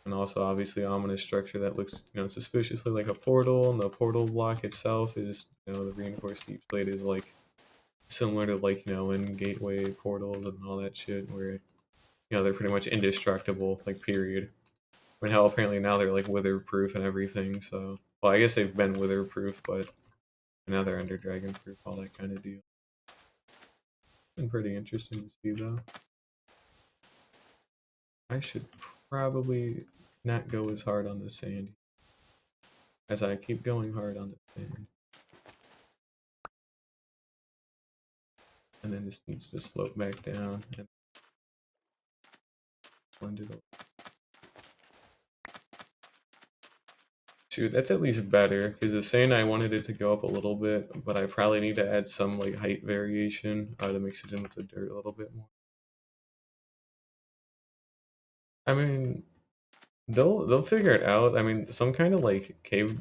And also, obviously, ominous structure that looks suspiciously like a portal, and the portal block itself is the reinforced deep plate is like similar to like in gateway portals and all that shit, where they're pretty much indestructible, like period. I mean, hell, apparently now they're like witherproof and everything. So, well, I guess they've been witherproof, but now they're under dragon proof, all that kind of deal. Been pretty interesting to see though. I should probably not go as hard on the sand as I keep going hard on the sand. and then this needs to slope back down and blend it. Shoot, that's at least better, because it's saying I wanted it to go up a little bit, but I probably need to add some like height variation to mix it in with the dirt a little bit more. I mean, they'll figure it out. I mean, some kind of like cave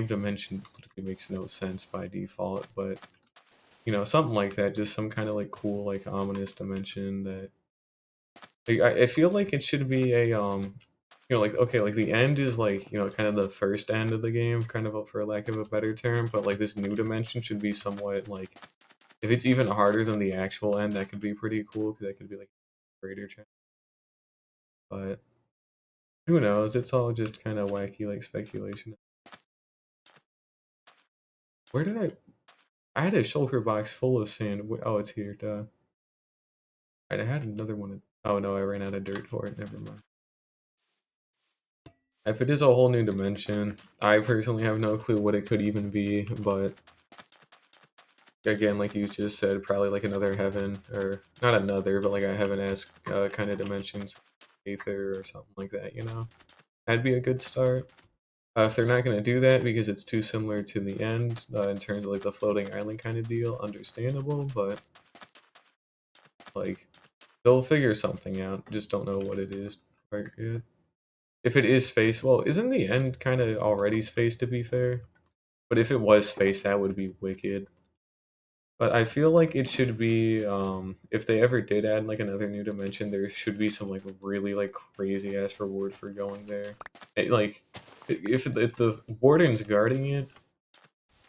dimension makes no sense by default, but you know, something like that, just some kind of like cool like ominous dimension that like, I feel like it should be a you know, like okay, like the end is like you know kind of the first end of the game, kind of for lack of a better term, but like this new dimension should be somewhat like if it's even harder than the actual end, that could be pretty cool because that could be like a greater challenge. But who knows? It's all just kind of wacky like speculation. Where did I had a shulker box full of sand. Oh, it's here. Duh. I had another one. Oh no, I ran out of dirt for it. Never mind. If it is a whole new dimension, I personally have no clue what it could even be, but again, like you just said, probably like another heaven, or not another, but like a heaven-esque kind of dimensions, Aether or something like that, you know? That'd be a good start. If they're not going to do that because it's too similar to the end in terms of like the floating island kind of deal, understandable, but like they'll figure something out. Just don't know what it is right yet. If it is space, well, isn't the end kind of already space to be fair? But if it was space, that would be wicked. But I feel like it should be, if they ever did add like another new dimension, there should be some like really like crazy ass reward for going there. Like, if the warden's guarding it,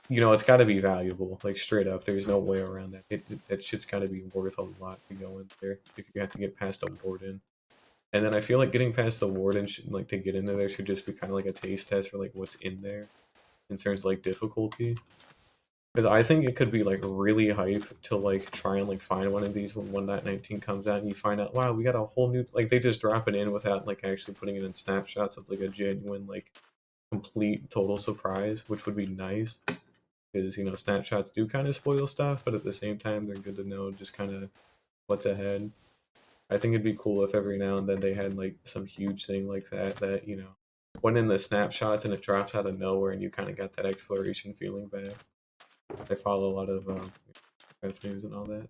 you know, it's got to be valuable. Like straight up, there's no way around that. That shit's got to be worth a lot to go in there if you have to get past a warden. And then I feel like getting past the warden should like to get in there should just be kind of like a taste test for like what's in there in terms of like difficulty. Because I think it could be like really hype to like try and like find one of these when 1.19 comes out and you find out, wow, we got a whole new like they just drop it in without like actually putting it in snapshots. It's like a genuine like complete total surprise, which would be nice because you know snapshots do kind of spoil stuff, but at the same time they're good to know just kind of what's ahead. I think it'd be cool if every now and then they had like some huge thing like that that you know went in the snapshots and it drops out of nowhere and you kind of got that exploration feeling back. I follow a lot of news and all that.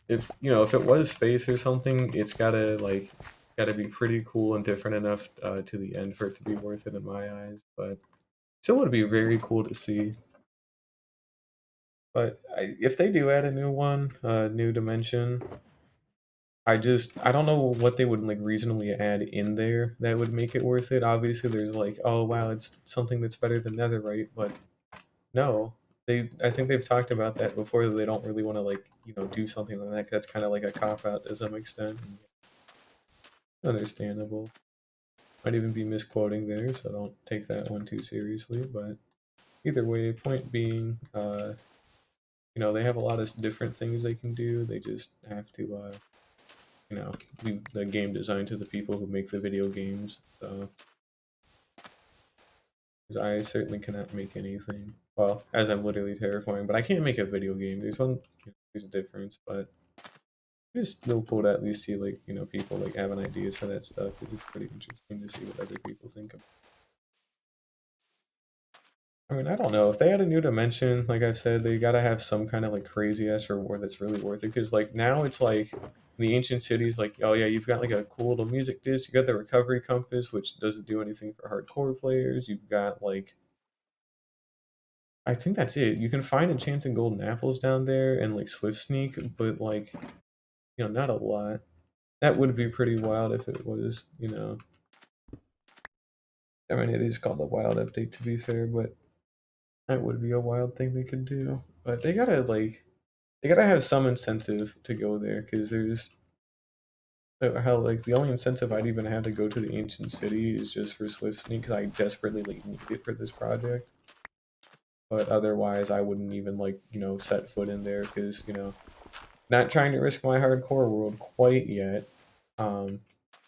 If you know, if it was space or something, it's gotta be pretty cool and different enough to the end for it to be worth it in my eyes. But still, would be very cool to see. But if they do add a new one, new dimension, I don't know what they would like reasonably add in there that would make it worth it. Obviously, there's like, oh wow, it's something that's better than Netherite, but no, I think they've talked about that before. That they don't really want to like you know do something like that. That's kind of like a cop out to some extent. Understandable. Might even be misquoting there, so don't take that one too seriously. But either way, point being, you know, they have a lot of different things they can do. They just have to, you know, leave the game designed to the people who make the video games. So, because I certainly cannot make anything. Well, as I'm literally terraforming, but I can't make a video game. There's a difference, but it's still cool to at least see like you know people like having ideas for that stuff because it's pretty interesting to see what other people think of. I mean, I don't know if they had a new dimension. Like I said, they gotta have some kind of like crazy ass reward that's really worth it. Because like now it's like the ancient cities, like oh yeah, you've got like a cool little music disc. You got the recovery compass, which doesn't do anything for hardcore players. You've got like I think that's it. You can find enchanted golden apples down there and like swift sneak, but like you know not a lot. That would be pretty wild if it was, you know. I mean, it is called the wild update to be fair, but that would be a wild thing they could do. But they gotta have some incentive to go there because there's how like the only incentive I'd even have to go to the ancient city is just for Swift Sneak because I desperately like need it for this project. But otherwise, I wouldn't even like you know set foot in there because you know not trying to risk my hardcore world quite yet. Um,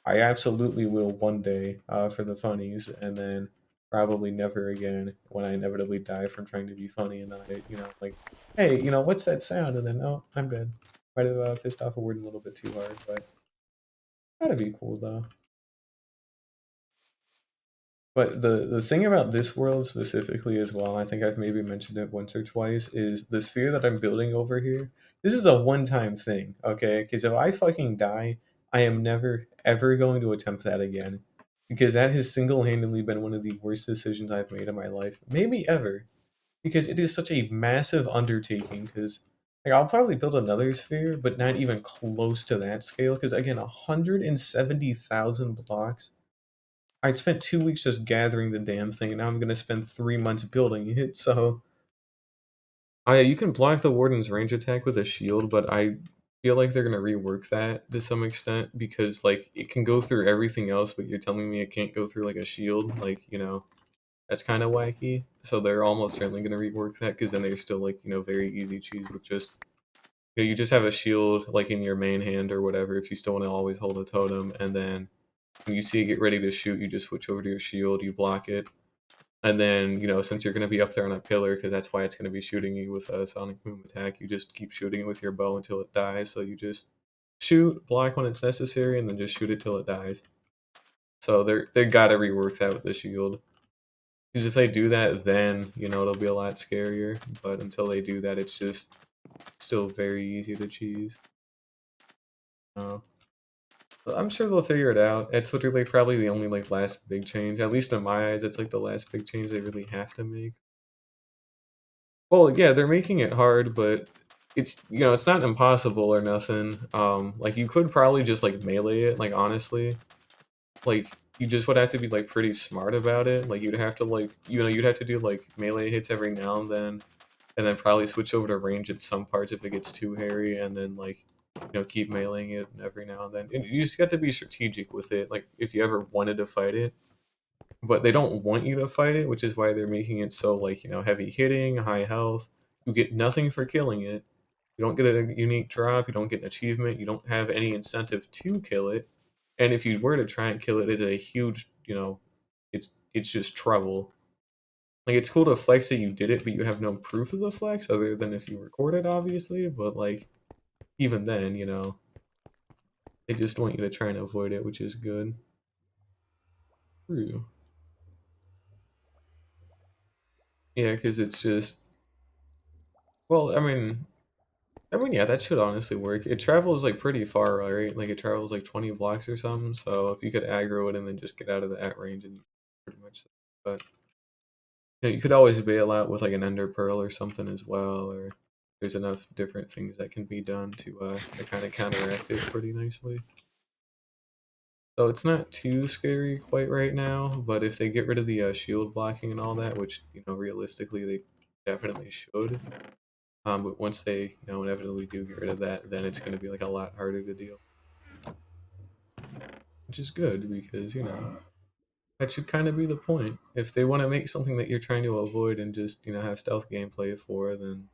I absolutely will one day for the funnies, and then probably never again when I inevitably die from trying to be funny, and then like, hey, what's that sound? And then, oh, I'm dead. Might have pissed off a word a little bit too hard, but that'd be cool though. But the thing about this world specifically as well, I think I've maybe mentioned it once or twice, is the sphere that I'm building over here. This is a one-time thing, okay? Because if I fucking die, I am never ever going to attempt that again. Because that has single-handedly been one of the worst decisions I've made in my life, maybe ever. Because it is such a massive undertaking. Because like I'll probably build another sphere, but not even close to that scale. Because again, 170,000 blocks. I spent 2 weeks just gathering the damn thing, and now I'm gonna spend 3 months building it. So, yeah, you can block the warden's range attack with a shield, but I feel like they're gonna rework that to some extent because like it can go through everything else, but you're telling me it can't go through like a shield. Like that's kind of wacky. So they're almost certainly gonna rework that because then they're still like very easy cheese with just you just have a shield like in your main hand or whatever if you still want to always hold a totem, and then when you see it get ready to shoot, you just switch over to your shield, you block it, and then since you're going to be up there on a pillar, because that's why it's going to be shooting you with a sonic boom attack, you just keep shooting it with your bow until it dies. So you just shoot, block when it's necessary, and then just shoot it till it dies. So they gotta rework that with the shield. Because if they do that, then it'll be a lot scarier. But until they do that, it's just still very easy to cheese. Uh, I'm sure they'll figure it out. It's literally probably the only like last big change. At least in my eyes, it's like the last big change they really have to make. Well, yeah, they're making it hard, but it's it's not impossible or nothing. Like you could probably just like melee it. Like honestly, like you just would have to be like pretty smart about it. Like you'd have to like you'd have to do like melee hits every now and then probably switch over to range at some parts if it gets too hairy, and then like keep meleeing it every now and then. And you just got to be strategic with it. Like if you ever wanted to fight it, but they don't want you to fight it, which is why they're making it so like heavy hitting, high health. You get nothing for killing it. You don't get a unique drop. You don't get an achievement. You don't have any incentive to kill it. And if you were to try and kill it, it's a huge it's just trouble. Like it's cool to flex that you did it, but you have no proof of the flex other than if you record it, obviously. But like even then, they just want you to try and avoid it, which is good. True. Yeah, because it's just well, yeah, that should honestly work. It travels like pretty far, right? Like it travels like 20 blocks or something. So if you could aggro it and then just get out of that range, and pretty much. But you could always bail out with like an ender pearl or something as well, or there's enough different things that can be done to kind of counteract it pretty nicely. So it's not too scary quite right now, but if they get rid of the shield blocking and all that, which realistically they definitely should, but once they inevitably do get rid of that, then it's going to be like a lot harder to deal, which is good because that should kind of be the point. If they want to make something that you're trying to avoid and just have stealth gameplay for, then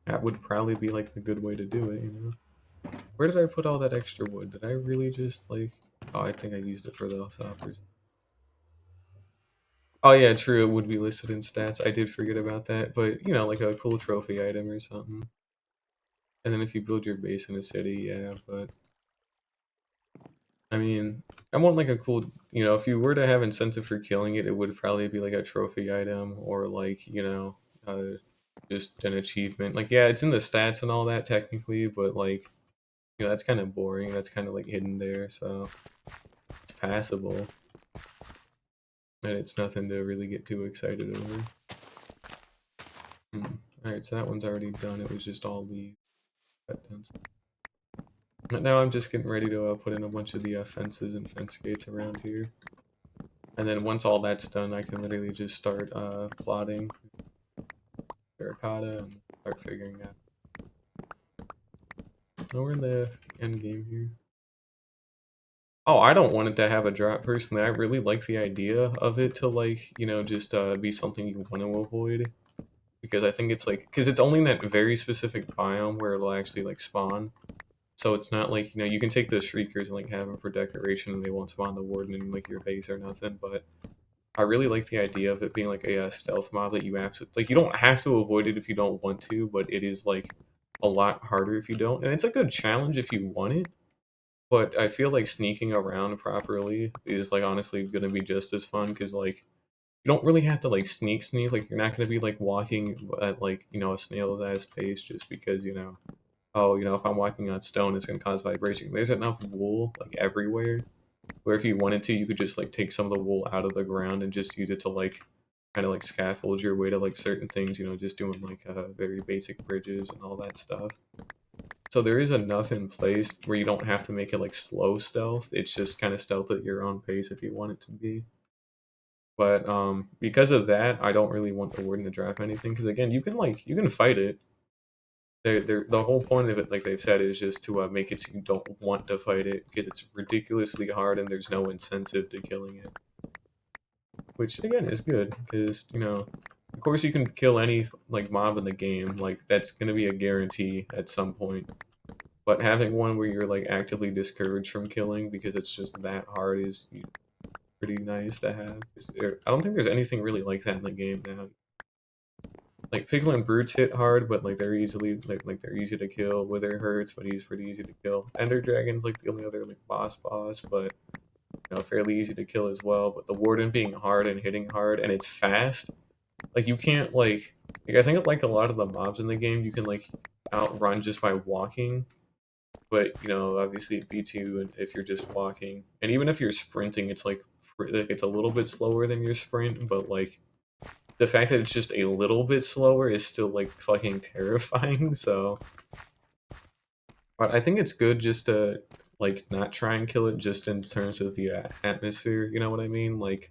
that would probably be like the good way to do it. Where did I put all that extra wood? Did I really just like? Oh, I think I used it for the hoppers. Oh yeah, true. It would be listed in stats. I did forget about that, but like a cool trophy item or something. And then if you build your base in a city, yeah. But I mean, I want like a cool. If you were to have incentive for killing it, it would probably be like a trophy item or like just an achievement. Like yeah, it's in the stats and all that technically, but like that's kind of boring. That's kind of like hidden there, so it's passable. And it's nothing to really get too excited over. Alright, so that one's already done. It was just all the cut down. But now I'm just getting ready to put in a bunch of the fences and fence gates around here. And then once all that's done, I can literally just start plotting terracotta and start figuring out. Oh, we're in the end game here. Oh, I don't want it to have a drop personally. I really like the idea of it to like, just be something you want to avoid. Because I think it's like, because it's only in that very specific biome where it'll actually like spawn. So it's not like, you can take the shriekers and like have them for decoration and they won't spawn the warden in like your base or nothing, but I really like the idea of it being like a stealth mob that you absolutely like. You don't have to avoid it if you don't want to, but it is like a lot harder if you don't. And it's a good challenge if you want it. But I feel like sneaking around properly is like honestly going to be just as fun because like you don't really have to like sneak. Like you're not going to be like walking at like a snail's ass pace just because oh if I'm walking on stone it's going to cause vibration. There's enough wool like everywhere where if you wanted to, you could just like take some of the wool out of the ground and just use it to like kind of like scaffold your way to like certain things, just doing like very basic bridges and all that stuff. So there is enough in place where you don't have to make it like slow stealth. It's just kind of stealth at your own pace if you want it to be. But because of that, I don't really want the warden to drop anything because again, you can fight it. The whole point of it, like they've said, is just to make it so you don't want to fight it because it's ridiculously hard and there's no incentive to killing it. Which again is good because of course you can kill any like mob in the game. Like that's gonna be a guarantee at some point. But having one where you're like actively discouraged from killing because it's just that hard is pretty nice to have. I don't think there's anything really like that in the game now. Like piglin brutes hit hard, but like they're easily like they're easy to kill. Wither hurts, but he's pretty easy to kill. Ender dragon's like the only other like boss, but fairly easy to kill as well. But the warden being hard and hitting hard, and it's fast. Like you can't like I think like a lot of the mobs in the game you can like outrun just by walking, but obviously it beats you if you're just walking. And even if you're sprinting, it's like it's a little bit slower than your sprint, but like the fact that it's just a little bit slower is still like fucking terrifying. So, but I think it's good just to like not try and kill it just in terms of the atmosphere. You know what I mean? Like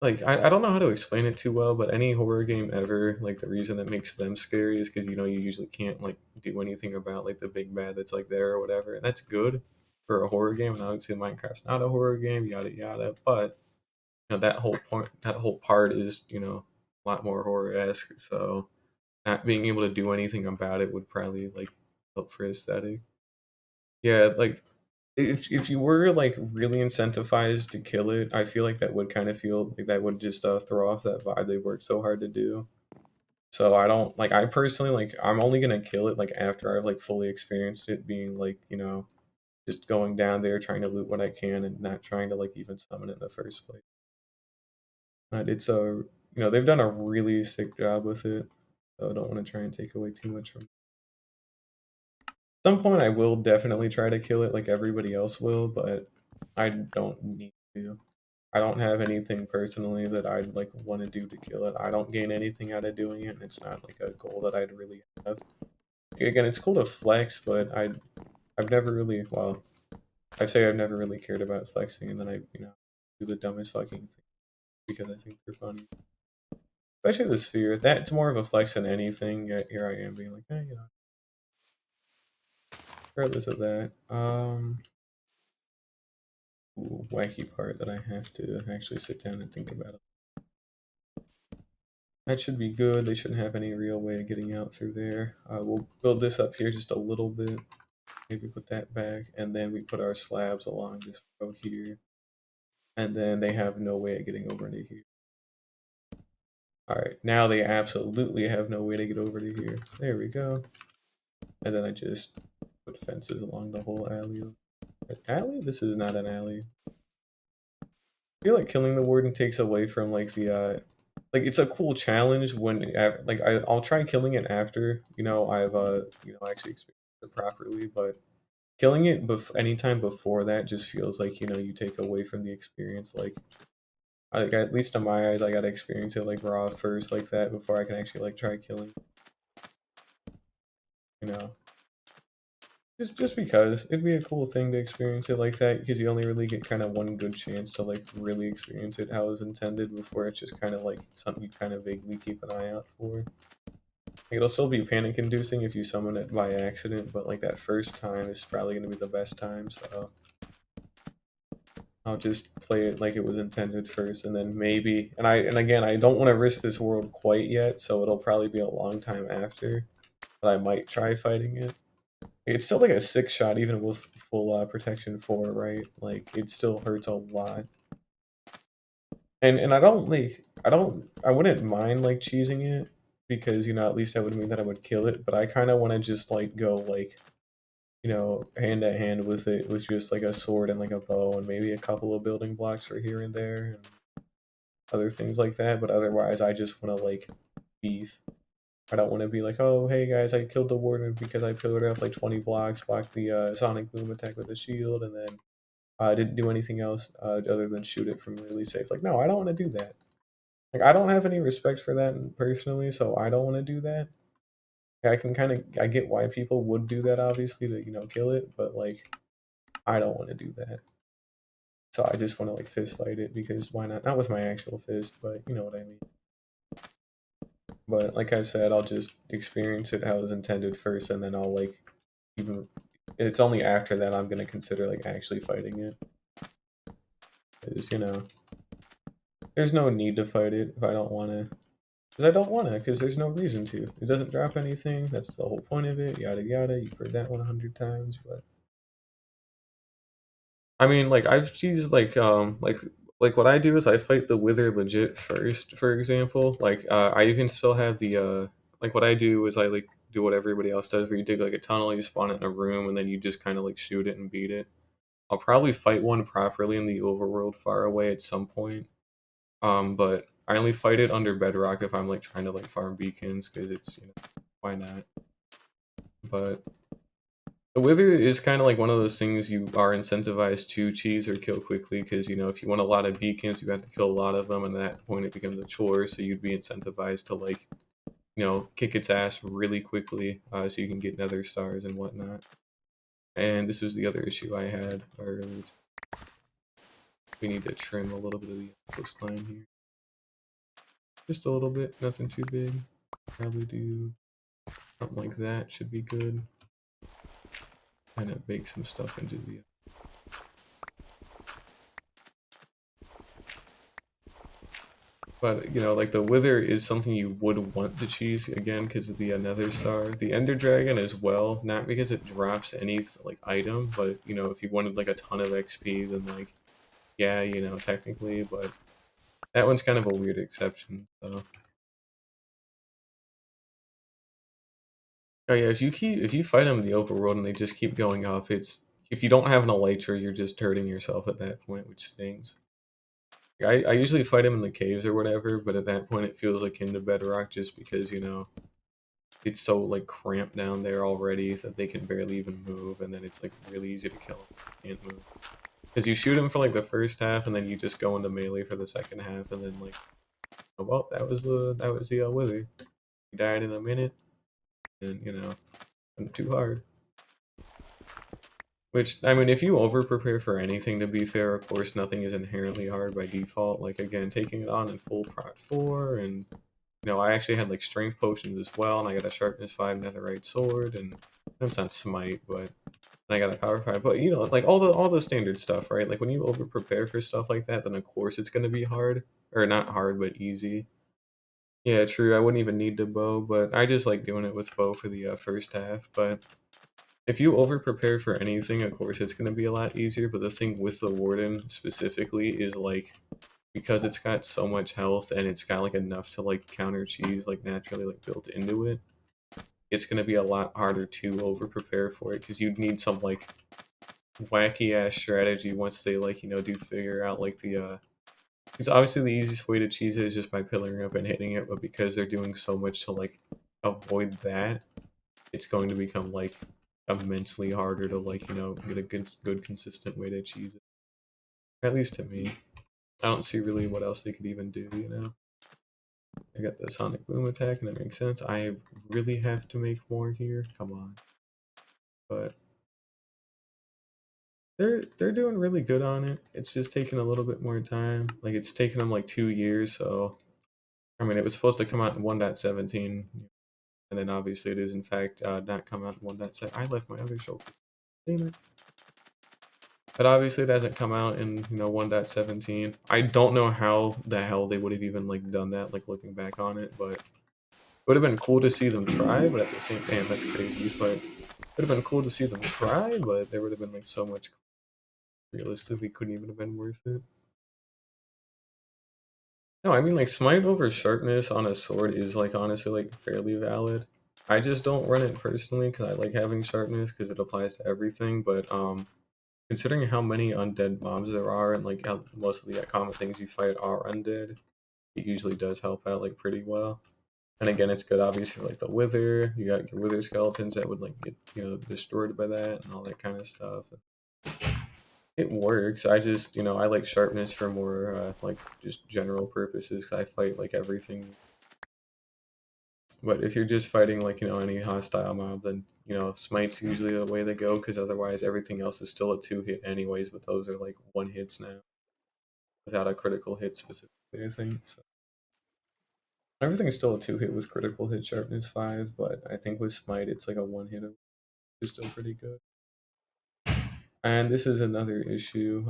I don't know how to explain it too well, but any horror game ever, like the reason that makes them scary is because you usually can't like do anything about like the big bad that's like there or whatever, and that's good for a horror game. And I would say Minecraft's not a horror game, yada yada, but that whole point, that whole part is a lot more horror esque. So not being able to do anything about it would probably like help for aesthetic. Yeah, like if you were like really incentivized to kill it, I feel like that would kind of feel like that would just throw off that vibe they worked so hard to do. So I don't like I personally like I'm only gonna kill it like after I've like fully experienced it being like just going down there trying to loot what I can and not trying to like even summon it in the first place. But it's a they've done a really sick job with it, so I don't want to try and take away too much from some point I will definitely try to kill it like everybody else will, but I don't need to. I don't have anything personally that I'd like want to do to kill it. I don't gain anything out of doing it, and it's not like a goal that I'd really have. Again, it's cool to flex, but I've never really I say I've never really cared about flexing, and then I do the dumbest fucking thing because I think they're funny. Especially the sphere. That's more of a flex than anything. Yet here I am being like, regardless of that. Wacky part that I have to actually sit down and think about it. That should be good. They shouldn't have any real way of getting out through there. We'll build this up here just a little bit. Maybe put that back, and then we put our slabs along this row here. And then they have no way of getting over into here. Alright, now they absolutely have no way to get over to here. There we go. And then I just put fences along the whole alley. An alley? This is not an alley. I feel like killing the warden takes away from like the like it's a cool challenge when like I'll try killing it after I've actually experienced it properly, but killing it anytime before that just feels like you take away from the experience. Like at least in my eyes I gotta experience it like raw first like that before I can actually like try killing you know just because it'd be a cool thing to experience it like that because you only really get kind of one good chance to like really experience it how it was intended before it's just kind of like something you kind of vaguely keep an eye out for. Like, it'll still be panic inducing if you summon it by accident, but like that first time is probably going to be the best time, so I'll just play it like it was intended first, and then maybe and again I don't want to risk this world quite yet, so it'll probably be a long time after, but I might try fighting it. It's still like a 6-shot even with full protection 4, right? Like it still hurts a lot. And I wouldn't mind like cheesing it because at least that would mean that I would kill it, but I kind of want to just like go like hand to hand with it with just like a sword and like a bow and maybe a couple of building blocks for here and there and other things like that. But otherwise, I just want to like beef. I don't want to be like, oh, hey guys, I killed the warden because I pillared up like 20 blocks, blocked the sonic boom attack with a shield, and then I didn't do anything else other than shoot it from really safe. Like, no, I don't want to do that. Like, I don't have any respect for that personally, so I don't want to do that. I can kind of I get why people would do that, obviously, to kill it, but like I don't want to do that. So I just want to like fist fight it because why not? Not with my actual fist, but you know what I mean. But like I said, I'll just experience it how it was intended first, and then I'll like even. It's only after that I'm gonna consider like actually fighting it. Because there's no need to fight it if I don't want to. Because I don't want to. Because there's no reason to. It doesn't drop anything. That's the whole point of it. Yada yada. You've heard that 100 times, but I mean, like I've used like what I do is I fight the wither legit first. For example, like I even still have the like what I do is I like do what everybody else does, where you dig like a tunnel, you spawn it in a room, and then you just kind of like shoot it and beat it. I'll probably fight one properly in the overworld far away at some point. But I only fight it under bedrock if I'm like trying to like farm beacons because it's why not? But the wither is kind of like one of those things you are incentivized to cheese or kill quickly because if you want a lot of beacons, you have to kill a lot of them, and at that point it becomes a chore. So you'd be incentivized to like kick its ass really quickly so you can get nether stars and whatnot. And this was the other issue I had earlier. We need to trim a little bit of the coastline here. Just a little bit, nothing too big. Probably do something like that, should be good. Kind of bake some stuff into the... But, like the Wither is something you would want to cheese again because of the Nether Star. The Ender Dragon as well, not because it drops any like item, but if you wanted like a ton of XP, then like, yeah, technically, but that one's kind of a weird exception, so. Oh yeah, if you fight them in the overworld and they just keep going up, if you don't have an elytra, you're just hurting yourself at that point, which stings. I usually fight him in the caves or whatever, but at that point it feels like into bedrock just because it's so like cramped down there already that they can barely even move, and then it's like really easy to kill them if they can't move. Because you shoot them for like the first half, and then you just go into melee for the second half, and then like, oh, well, that was the wither. He died in a minute, and went too hard. Which, I mean, if you over prepare for anything, to be fair, of course, nothing is inherently hard by default. Like, again, taking it on in full prot 4, and, I actually had, like, strength potions as well, and I got a sharpness 5 netherite sword, and that's not smite, but and I got a power 5. But, like, all the standard stuff, right? Like, when you over prepare for stuff like that, then of course it's going to be hard. Or not hard, but easy. Yeah, true, I wouldn't even need the bow, but I just like doing it with bow for the first half, but if you over prepare for anything, of course it's going to be a lot easier, but the thing with the Warden specifically is like, because it's got so much health and it's got like enough to like counter cheese like naturally like built into it, it's going to be a lot harder to over prepare for it because you'd need some like wacky ass strategy once they like do figure out like the because obviously the easiest way to cheese it is just by pillaring up and hitting it, but because they're doing so much to like avoid that, it's going to become like immensely harder to like get a good consistent way to cheese it. At least to me, I don't see really what else they could even do. I got the sonic boom attack, and that makes sense. I really have to make more here. Come on, but they're doing really good on it. It's just taking a little bit more time. Like it's taken them like 2 years. So I mean, it was supposed to come out in 1.17, and then obviously it is in fact not come out in 1.7. I left my other shoulder. Damn it. But obviously it hasn't come out in 1.17. I don't know how the hell they would have even like done that, like looking back on it, but it would have been cool to see them try, but at the same time that's crazy. But it would have been cool to see them try, but there would have been like so much realistically couldn't even have been worth it. No, I mean like smite over sharpness on a sword is like honestly like fairly valid. I just don't run it personally because I like having sharpness because it applies to everything. But considering how many undead mobs there are and like how most of the common things you fight are undead, it usually does help out like pretty well. And again, it's good obviously like the wither. You got your wither skeletons that would like get destroyed by that and all that kind of stuff. It works. I just I like sharpness for more like just general purposes. 'Cause I fight like everything. But if you're just fighting like any hostile mob, then smite's usually the way to go because otherwise everything else is still a two hit anyways. But those are like one hits now without a critical hit specifically. I think so. Everything's still a two hit with critical hit sharpness 5, but I think with smite it's like a one hit, which is still pretty good. And this is another issue.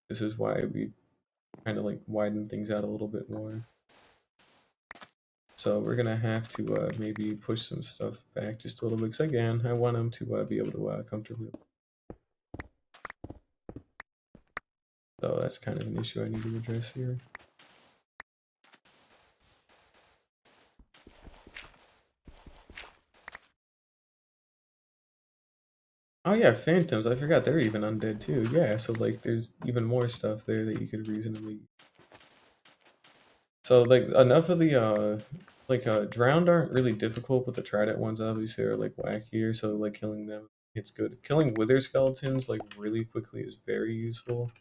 This is why we kind of like widen things out a little bit more. So we're gonna have to maybe push some stuff back just a little bit. Because again, I want them to be able to comfortably. So that's kind of an issue I need to address here. Oh yeah, phantoms. I forgot they're even undead too. Yeah, so like there's even more stuff there that you could reasonably. So like enough of the drowned aren't really difficult, but the trident ones obviously are like wackier. So like killing them, it's good. Killing wither skeletons like really quickly is very useful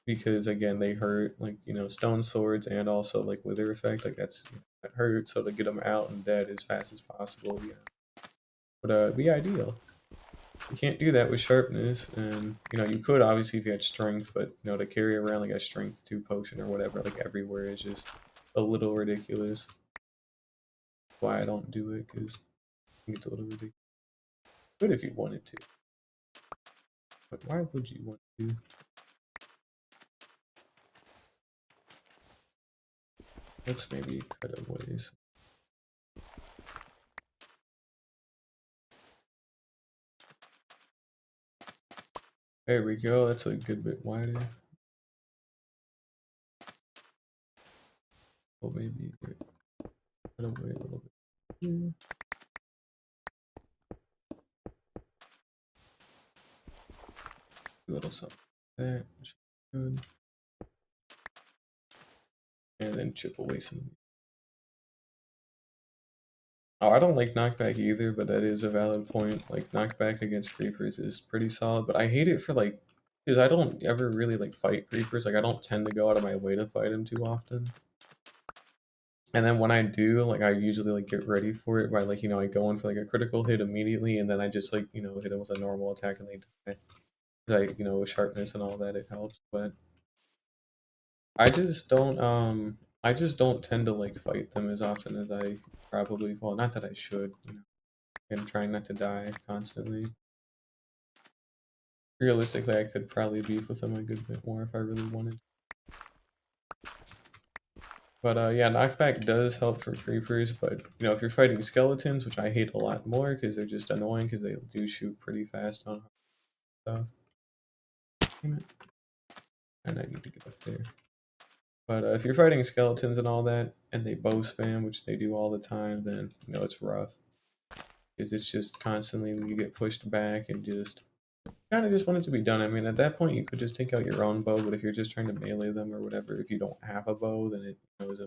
because again they hurt like stone swords and also like wither effect like that hurts. So to get them out and dead as fast as possible, would be ideal. You can't do that with sharpness, and you could obviously if you had strength, but to carry around like a strength 2 potion or whatever like everywhere is just a little ridiculous. Why I don't do it because it's a little ridiculous. But if you wanted to, but why would you want to? Let's maybe cut away. There we go. That's a good bit wider. Well, maybe cut away a little bit. Here. A little something like that, which is good. And then chip away some. Oh, I don't like knockback either, but that is a valid point. Like knockback against creepers is pretty solid, but I hate it for like because I don't ever really like fight creepers. Like I don't tend to go out of my way to fight them too often. And then when I do, like I usually like get ready for it by like I go in for like a critical hit immediately, and then I just like hit them with a normal attack and they die. Like with sharpness and all that, it helps. But I just don't tend to like fight them as often as I probably. Well, not that I should. And trying not to die constantly. Realistically, I could probably beef with them a good bit more if I really wanted. But yeah, knockback does help for creepers, but if you're fighting skeletons, which I hate a lot more because they're just annoying because they do shoot pretty fast on stuff. And I need to get up there. But if you're fighting skeletons and all that, and they bow spam, which they do all the time, then it's rough. Because it's just constantly you get pushed back and just kind of just want it to be done. I mean, at that point, you could just take out your own bow, but if you're just trying to melee them or whatever, if you don't have a bow, then it is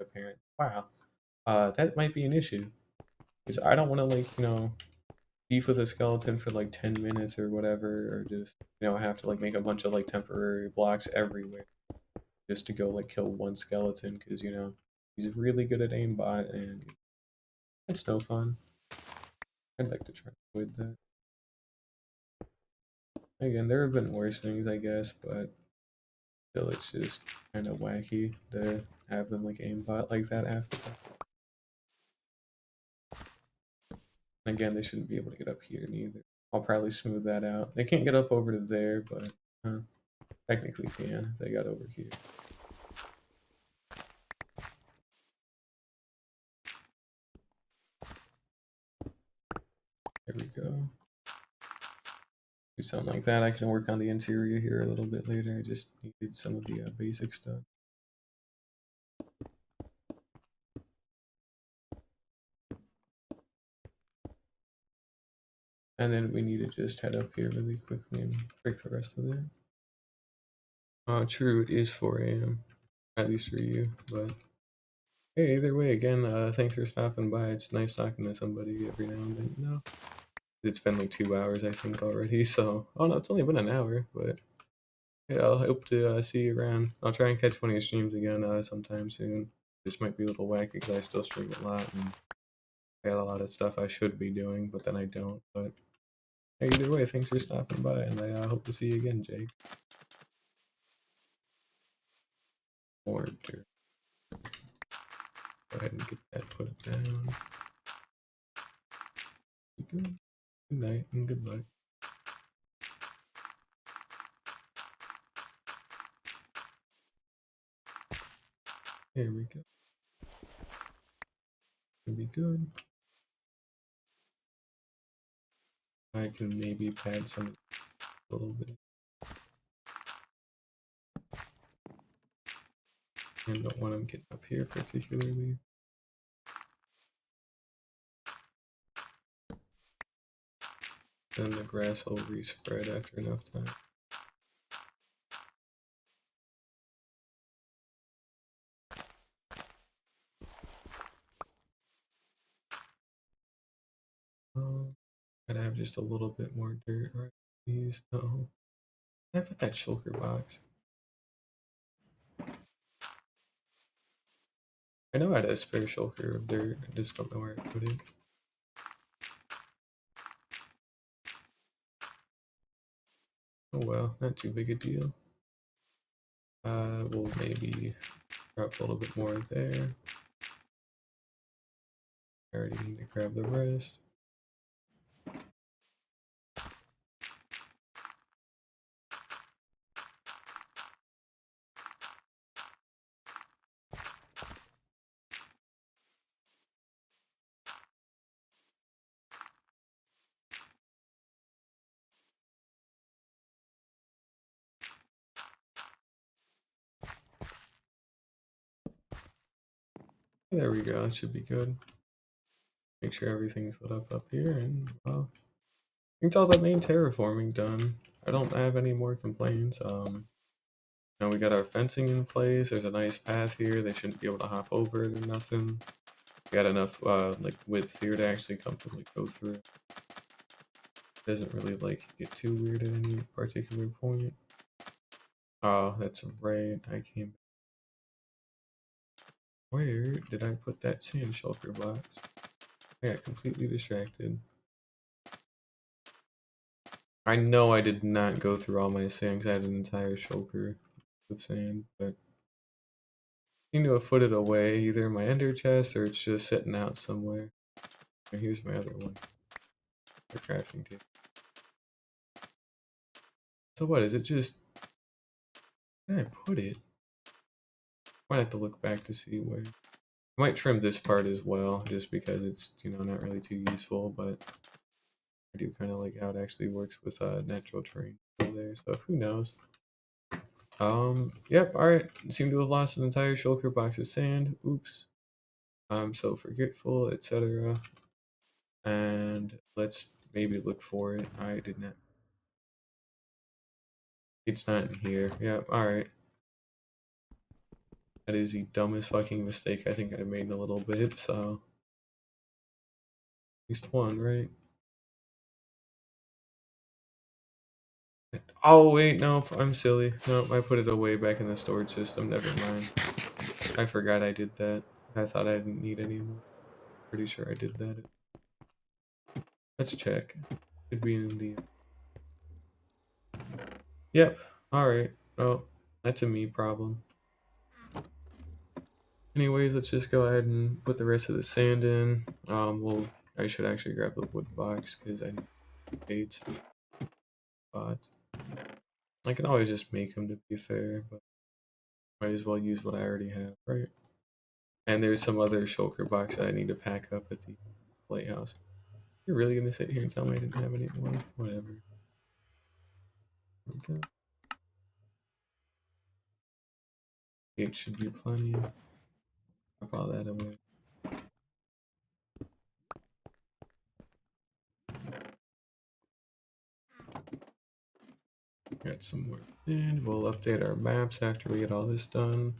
apparent. Wow, that might be an issue because I don't want to like beef with a skeleton for like 10 minutes or whatever, or just have to like make a bunch of like temporary blocks everywhere just to go like kill one skeleton because he's really good at aimbot and it's no fun. I'd like to try to avoid that. Again, there have been worse things, I guess, but still, it's just kind of wacky to have them like aimbot like that half the time. Again, they shouldn't be able to get up here neither. I'll probably smooth that out. They can't get up over to there, but technically can if they got over here. There we go. Do something like that. I can work on the interior here a little bit later. I just needed some of the basic stuff. And then we need to just head up here really quickly and break the rest of it. True, it is 4 a.m. At least for you, but hey, either way, again, thanks for stopping by. It's nice talking to somebody every now and then, you know? It's been like 2 hours, I think, already, so... Oh no, it's only been an hour, but... Yeah, I'll hope to see you around. I'll try and catch one of your streams again sometime soon. This might be a little wacky because I still stream a lot, and I got a lot of stuff I should be doing, but then I don't, but... Hey, either way, thanks for stopping by, and I hope to see you again, Jake. Order. Go ahead and get that put down. Good night and good luck. Here we go. Gonna be good. I can maybe pad some a little bit. I don't want them getting up here particularly. Then the grass will respread after enough time. Gotta have just a little bit more dirt, right? Please, no. Can I put that shulker box? I know I had a spare shulker of dirt, I just don't know where I put it. Oh well, not too big a deal. We'll maybe drop a little bit more there. I already need to grab the rest. There we go, that should be good. Make sure everything's lit up here, and well, I think it's all the main terraforming done. I don't have any more complaints. Now we got our fencing in place. There's a nice path here. They shouldn't be able to hop over it or nothing. We got enough like width here to actually comfortably go through. Doesn't really like get too weird at any particular point. Oh, that's right. I came. Where did I put that sand shulker box? I got completely distracted. I know I did not go through all my sand because I had an entire shulker of sand, but I seem to have put it away either in my ender chest or it's just sitting out somewhere. Here's my other one. The crafting table. So what, is it just... Where did I put it? Might have to look back to see where. I might trim this part as well, just because it's, you know, not really too useful, but I do kind of like how it actually works with natural terrain there, so who knows. Yep, alright. Seem to have lost an entire shulker box of sand. Oops. I'm so forgetful, etc. And let's maybe look for it. I did not. It's not in here. Yep, alright. That is the dumbest fucking mistake I think I made in a little bit, so... At least one, right? Oh, wait, nope, I'm silly. Nope, I put it away back in the storage system, never mind. I forgot I did that. I thought I didn't need any more. Pretty sure I did that. Let's check. Should be in the... Yep, alright. Oh, that's a me problem. Anyways, let's just go ahead and put the rest of the sand in. I should actually grab the wood box because I need 8 spots. I can always just make them to be fair, but might as well use what I already have, right? And there's some other shulker box that I need to pack up at the lighthouse. You're really gonna sit here and tell me I didn't have any more? Whatever. Okay. 8 should be plenty. Drop all that away. Got some more. And we'll update our maps after we get all this done.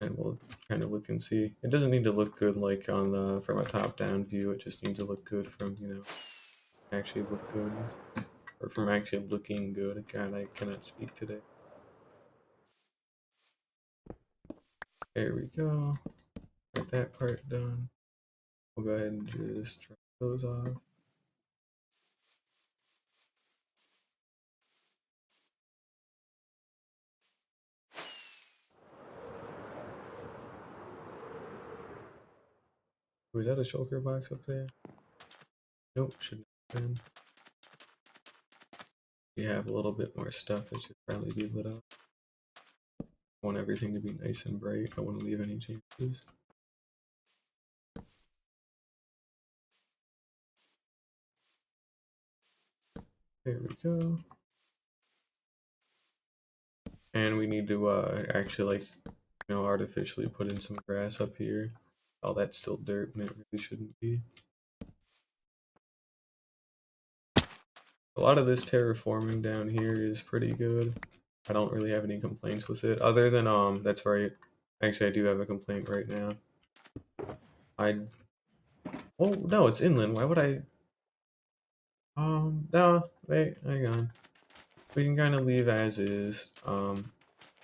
And we'll kind of look and see. It doesn't need to look good like on the from a top-down view. It just needs to look good from, you know, actually look good. Or from actually looking good. God, I cannot speak today. There we go. Got that part done. We'll go ahead and just drop those off. Was that a shulker box up there? Nope, shouldn't have been. We have a little bit more stuff that should probably be lit up. I want everything to be nice and bright. I don't want to leave any chances. There we go. And we need to actually, like, you know, artificially put in some grass up here. Oh, that's still dirt and it really shouldn't be. A lot of this terraforming down here is pretty good. I don't really have any complaints with it, other than that's right. Actually, I do have a complaint right now. Oh no, it's inland. Why would I? No, wait, hang on. We can kind of leave as is.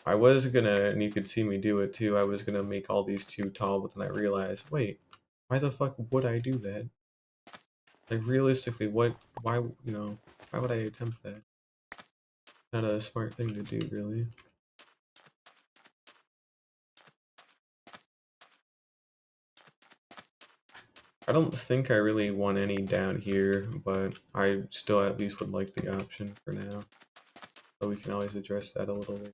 I was gonna, and you could see me do it too. I was gonna make all these too tall, but then I realized, wait, why the fuck would I do that? Like realistically, what? Why? You know, why would I attempt that? Not a smart thing to do, really. I don't think I really want any down here, but I still at least would like the option for now. So we can always address that a little later.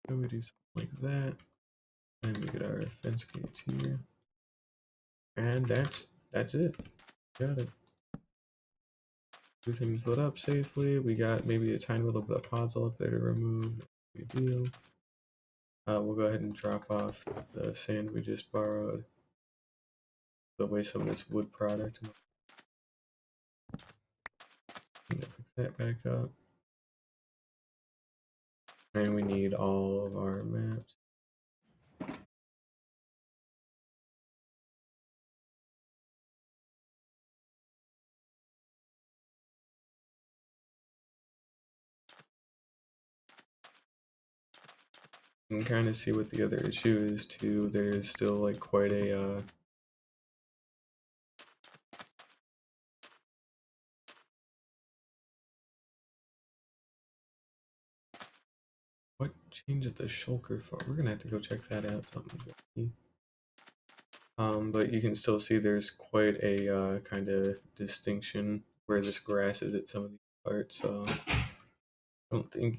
So we do something like that. And we get our fence gates here. And that's it. Got it. Everything's lit up safely. We got maybe a tiny little bit of podzol up there to remove. No big deal. We'll go ahead and drop off the sand we just borrowed. Put away some of this wood product. Pick that back up. And we need all of our maps. You can kind of see what the other issue is too. There's still like quite a what changed the shulker for? We're gonna have to go check that out. Something. But you can still see there's quite a kind of distinction where this grass is at some of these parts. So I don't think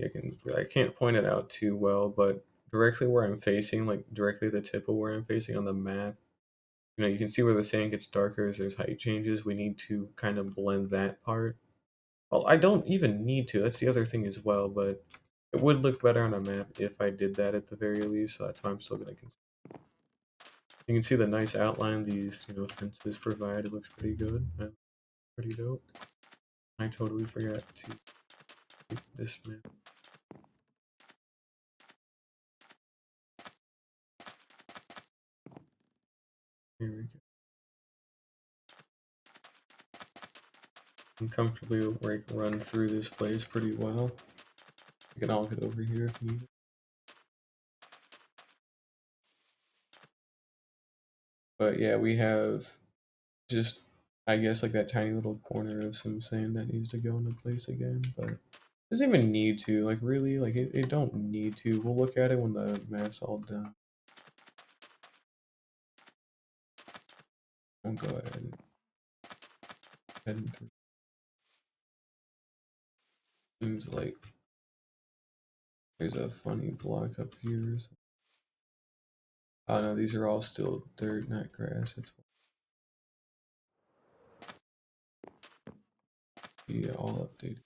I can't point it out too well, but directly where I'm facing, like directly the tip of where I'm facing on the map, you know, you can see where the sand gets darker as there's height changes. We need to kind of blend that part. Well, I don't even need to. That's the other thing as well, but it would look better on a map if I did that at the very least. So that's why I'm still gonna consider. You can see the nice outline these, you know, fences provide. It looks pretty good. Pretty dope. I totally forgot to take this map. Here we go. I can comfortably like run through this place pretty well. We can all get over here if needed. But yeah, we have just, I guess, like that tiny little corner of some sand that needs to go into place again, but it doesn't even need to. Like really, like it don't need to. We'll look at it when the map's all done. I'll go ahead and head into. Seems like there's a funny block up here. Oh no, these are all still dirt, not grass. It's yeah, all updated.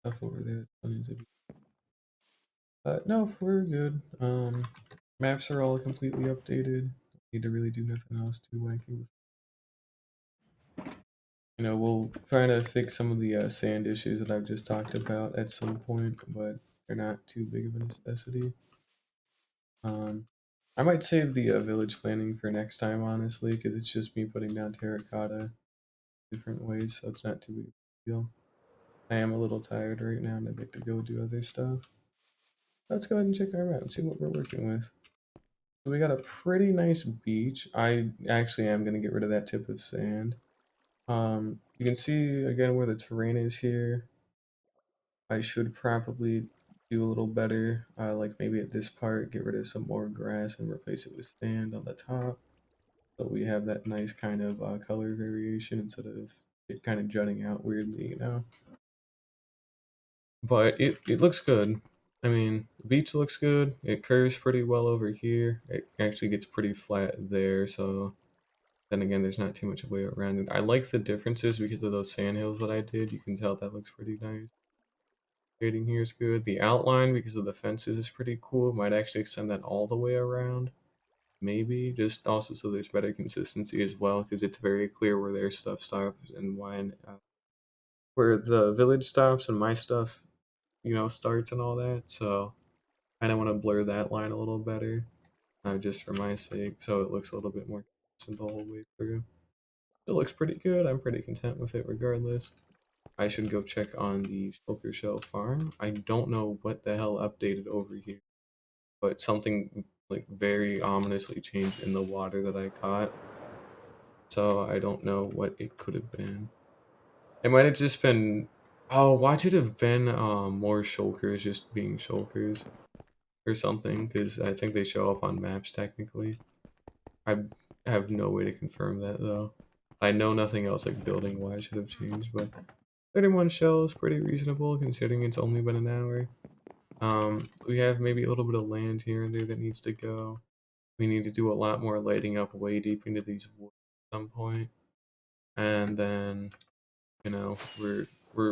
stuff over there. No, we're good. Maps are all completely updated. Need to really do nothing else too wacky. We'll try to fix some of the sand issues that I've just talked about at some point, but they're not too big of a necessity. I might save the village planning for next time, honestly, because it's just me putting down terracotta different ways, so it's not too big of a deal. I am a little tired right now, and I'd like to go do other stuff. Let's go ahead and check our map and see what we're working with. So we got a pretty nice beach. I actually am going to get rid of that tip of sand. You can see again where the terrain is here. I should probably do a little better, like maybe at this part, get rid of some more grass and replace it with sand on the top. So we have that nice kind of color variation instead of it kind of jutting out weirdly. But it looks good. I mean, the beach looks good. It curves pretty well over here. It actually gets pretty flat there, so then again, there's not too much way around it. I like the differences because of those sand hills that I did. You can tell that looks pretty nice. Shading here is good. The outline, because of the fences, is pretty cool. Might actually extend that all the way around. Maybe. Just also so there's better consistency as well, because it's very clear where their stuff stops and when, where the village stops and my stuff, starts and all that. So I kind of want to blur that line a little better, just for my sake, so it looks a little bit more consistent the whole way through. It looks pretty good. I'm pretty content with it regardless. I should go check on the Shulker Shell farm. I don't know what the hell updated over here, but something like very ominously changed in the water that I caught. So I don't know what it could have been. It might have just been, oh, watch it have been more shulkers just being shulkers or something, because I think they show up on maps technically. I have no way to confirm that though. I know nothing else like building wise should have changed, but 31 shell is pretty reasonable considering it's only been an hour. We have maybe a little bit of land here and there that needs to go. We need to do a lot more lighting up way deep into these woods at some point. And then, we're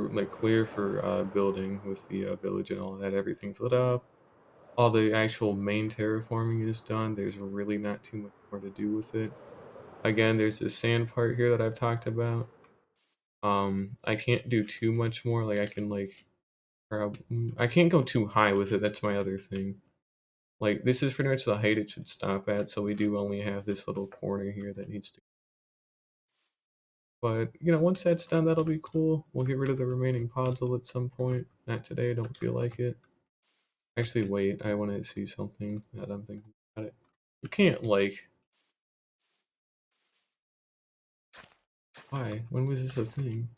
like clear for building with the village and all that. Everything's lit up. All the actual main terraforming is done. There's really not too much more to do with it. Again, there's this sand part here that I've talked about. I can't do too much more. Like I can I can't go too high with it. That's my other thing. Like this is pretty much the height it should stop at. So we do only have this little corner here that needs to. But once that's done, that'll be cool. We'll get rid of the remaining podzol at some point. Not today. Don't feel like it. Actually, wait. I want to see something that I'm thinking about it. You can't like. Why? When was this a thing?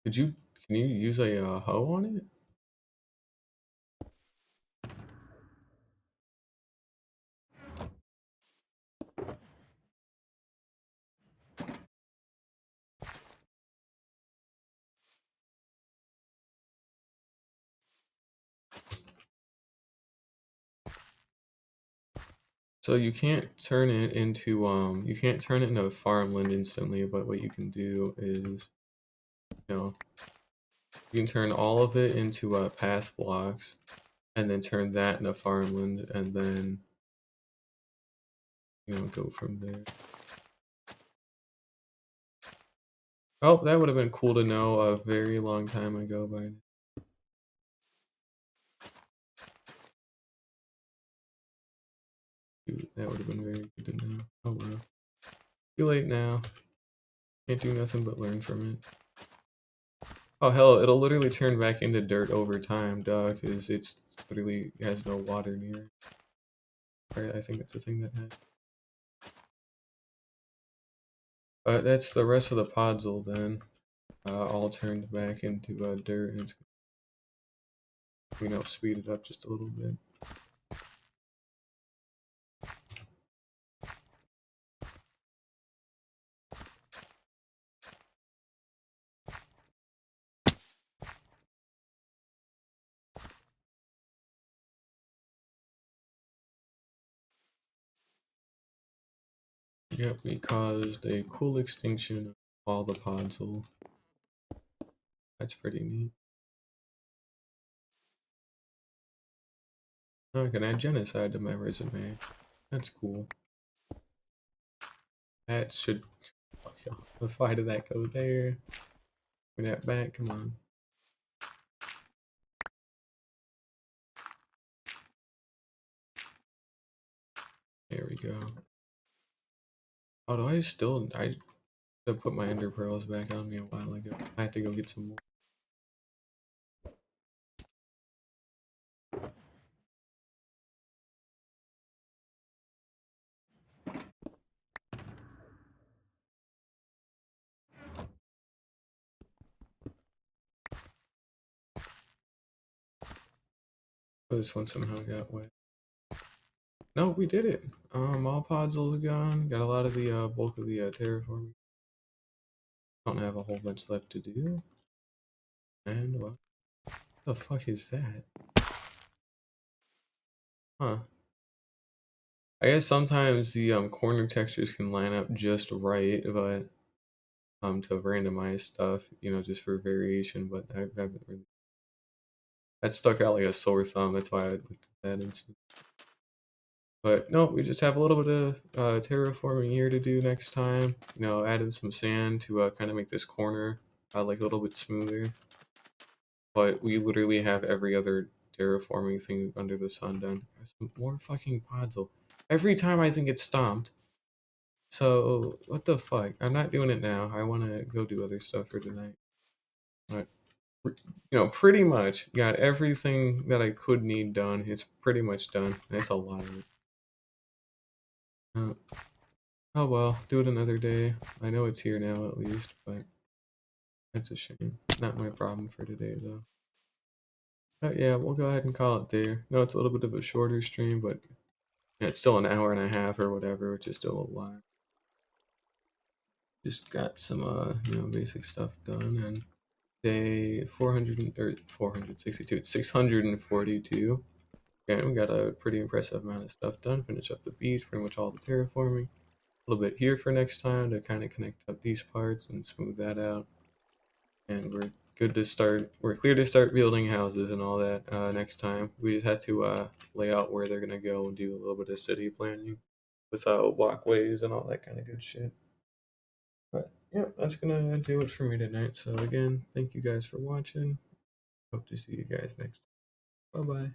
Could you? Can you use a hoe on it? So you can't turn it into a farmland instantly, but what you can do is, you know, you can turn all of it into path blocks, and then turn that into farmland, and then go from there. Oh, that would have been cool to know a very long time ago by now. Dude, that would have been very good to know. Oh well. Too late now. Can't do nothing but learn from it. Oh hell, it'll literally turn back into dirt over time, duh, because it's literally has no water near it. Right, I think that's a thing that happens. That's the rest of the podzol then. All turned back into dirt, and it's speed it up just a little bit. Yep, we caused a cool extinction of all the podzol. That's pretty neat. Oh, I can add genocide to my resume. That's cool. That should... Fuck y'all. Why did that go there? Bring that back, come on. There we go. Oh, do I still... I put my ender pearls back on me a while ago. I have to go get some more. Oh, this one somehow got wet. No, we did it. All podzol's gone. Got a lot of the bulk of the terraforming. Don't have a whole bunch left to do. And what the fuck is that? Huh. I guess sometimes the corner textures can line up just right, but to randomize stuff, you know, just for variation. But I haven't really. That stuck out like a sore thumb. That's why I looked at that instance. But no, we just have a little bit of terraforming here to do next time. You know, adding some sand to kind of make this corner like a little bit smoother. But we literally have every other terraforming thing under the sun done. Some more fucking podzol. Every time I think it's stomped. So, what the fuck? I'm not doing it now. I want to go do other stuff for tonight. But, you know, pretty much got everything that I could need done. It's pretty much done. And it's a lot of it. Oh well, do it another day. I know it's here now at least, but that's a shame. Not my problem for today though. But yeah, we'll go ahead and call it there. No, it's a little bit of a shorter stream, but yeah, it's still an hour and a half or whatever, which is still a lot. Just got some you know, basic stuff done, and day 400 or 462. It's 642. And we got a pretty impressive amount of stuff done. Finish up the beach, pretty much all the terraforming. A little bit here for next time to kind of connect up these parts and smooth that out. And we're good to start. We're clear to start building houses and all that next time. We just had to lay out where they're gonna go and do a little bit of city planning with walkways and all that kind of good shit. But yeah, that's gonna do it for me tonight. So again, thank you guys for watching. Hope to see you guys next time. Bye bye.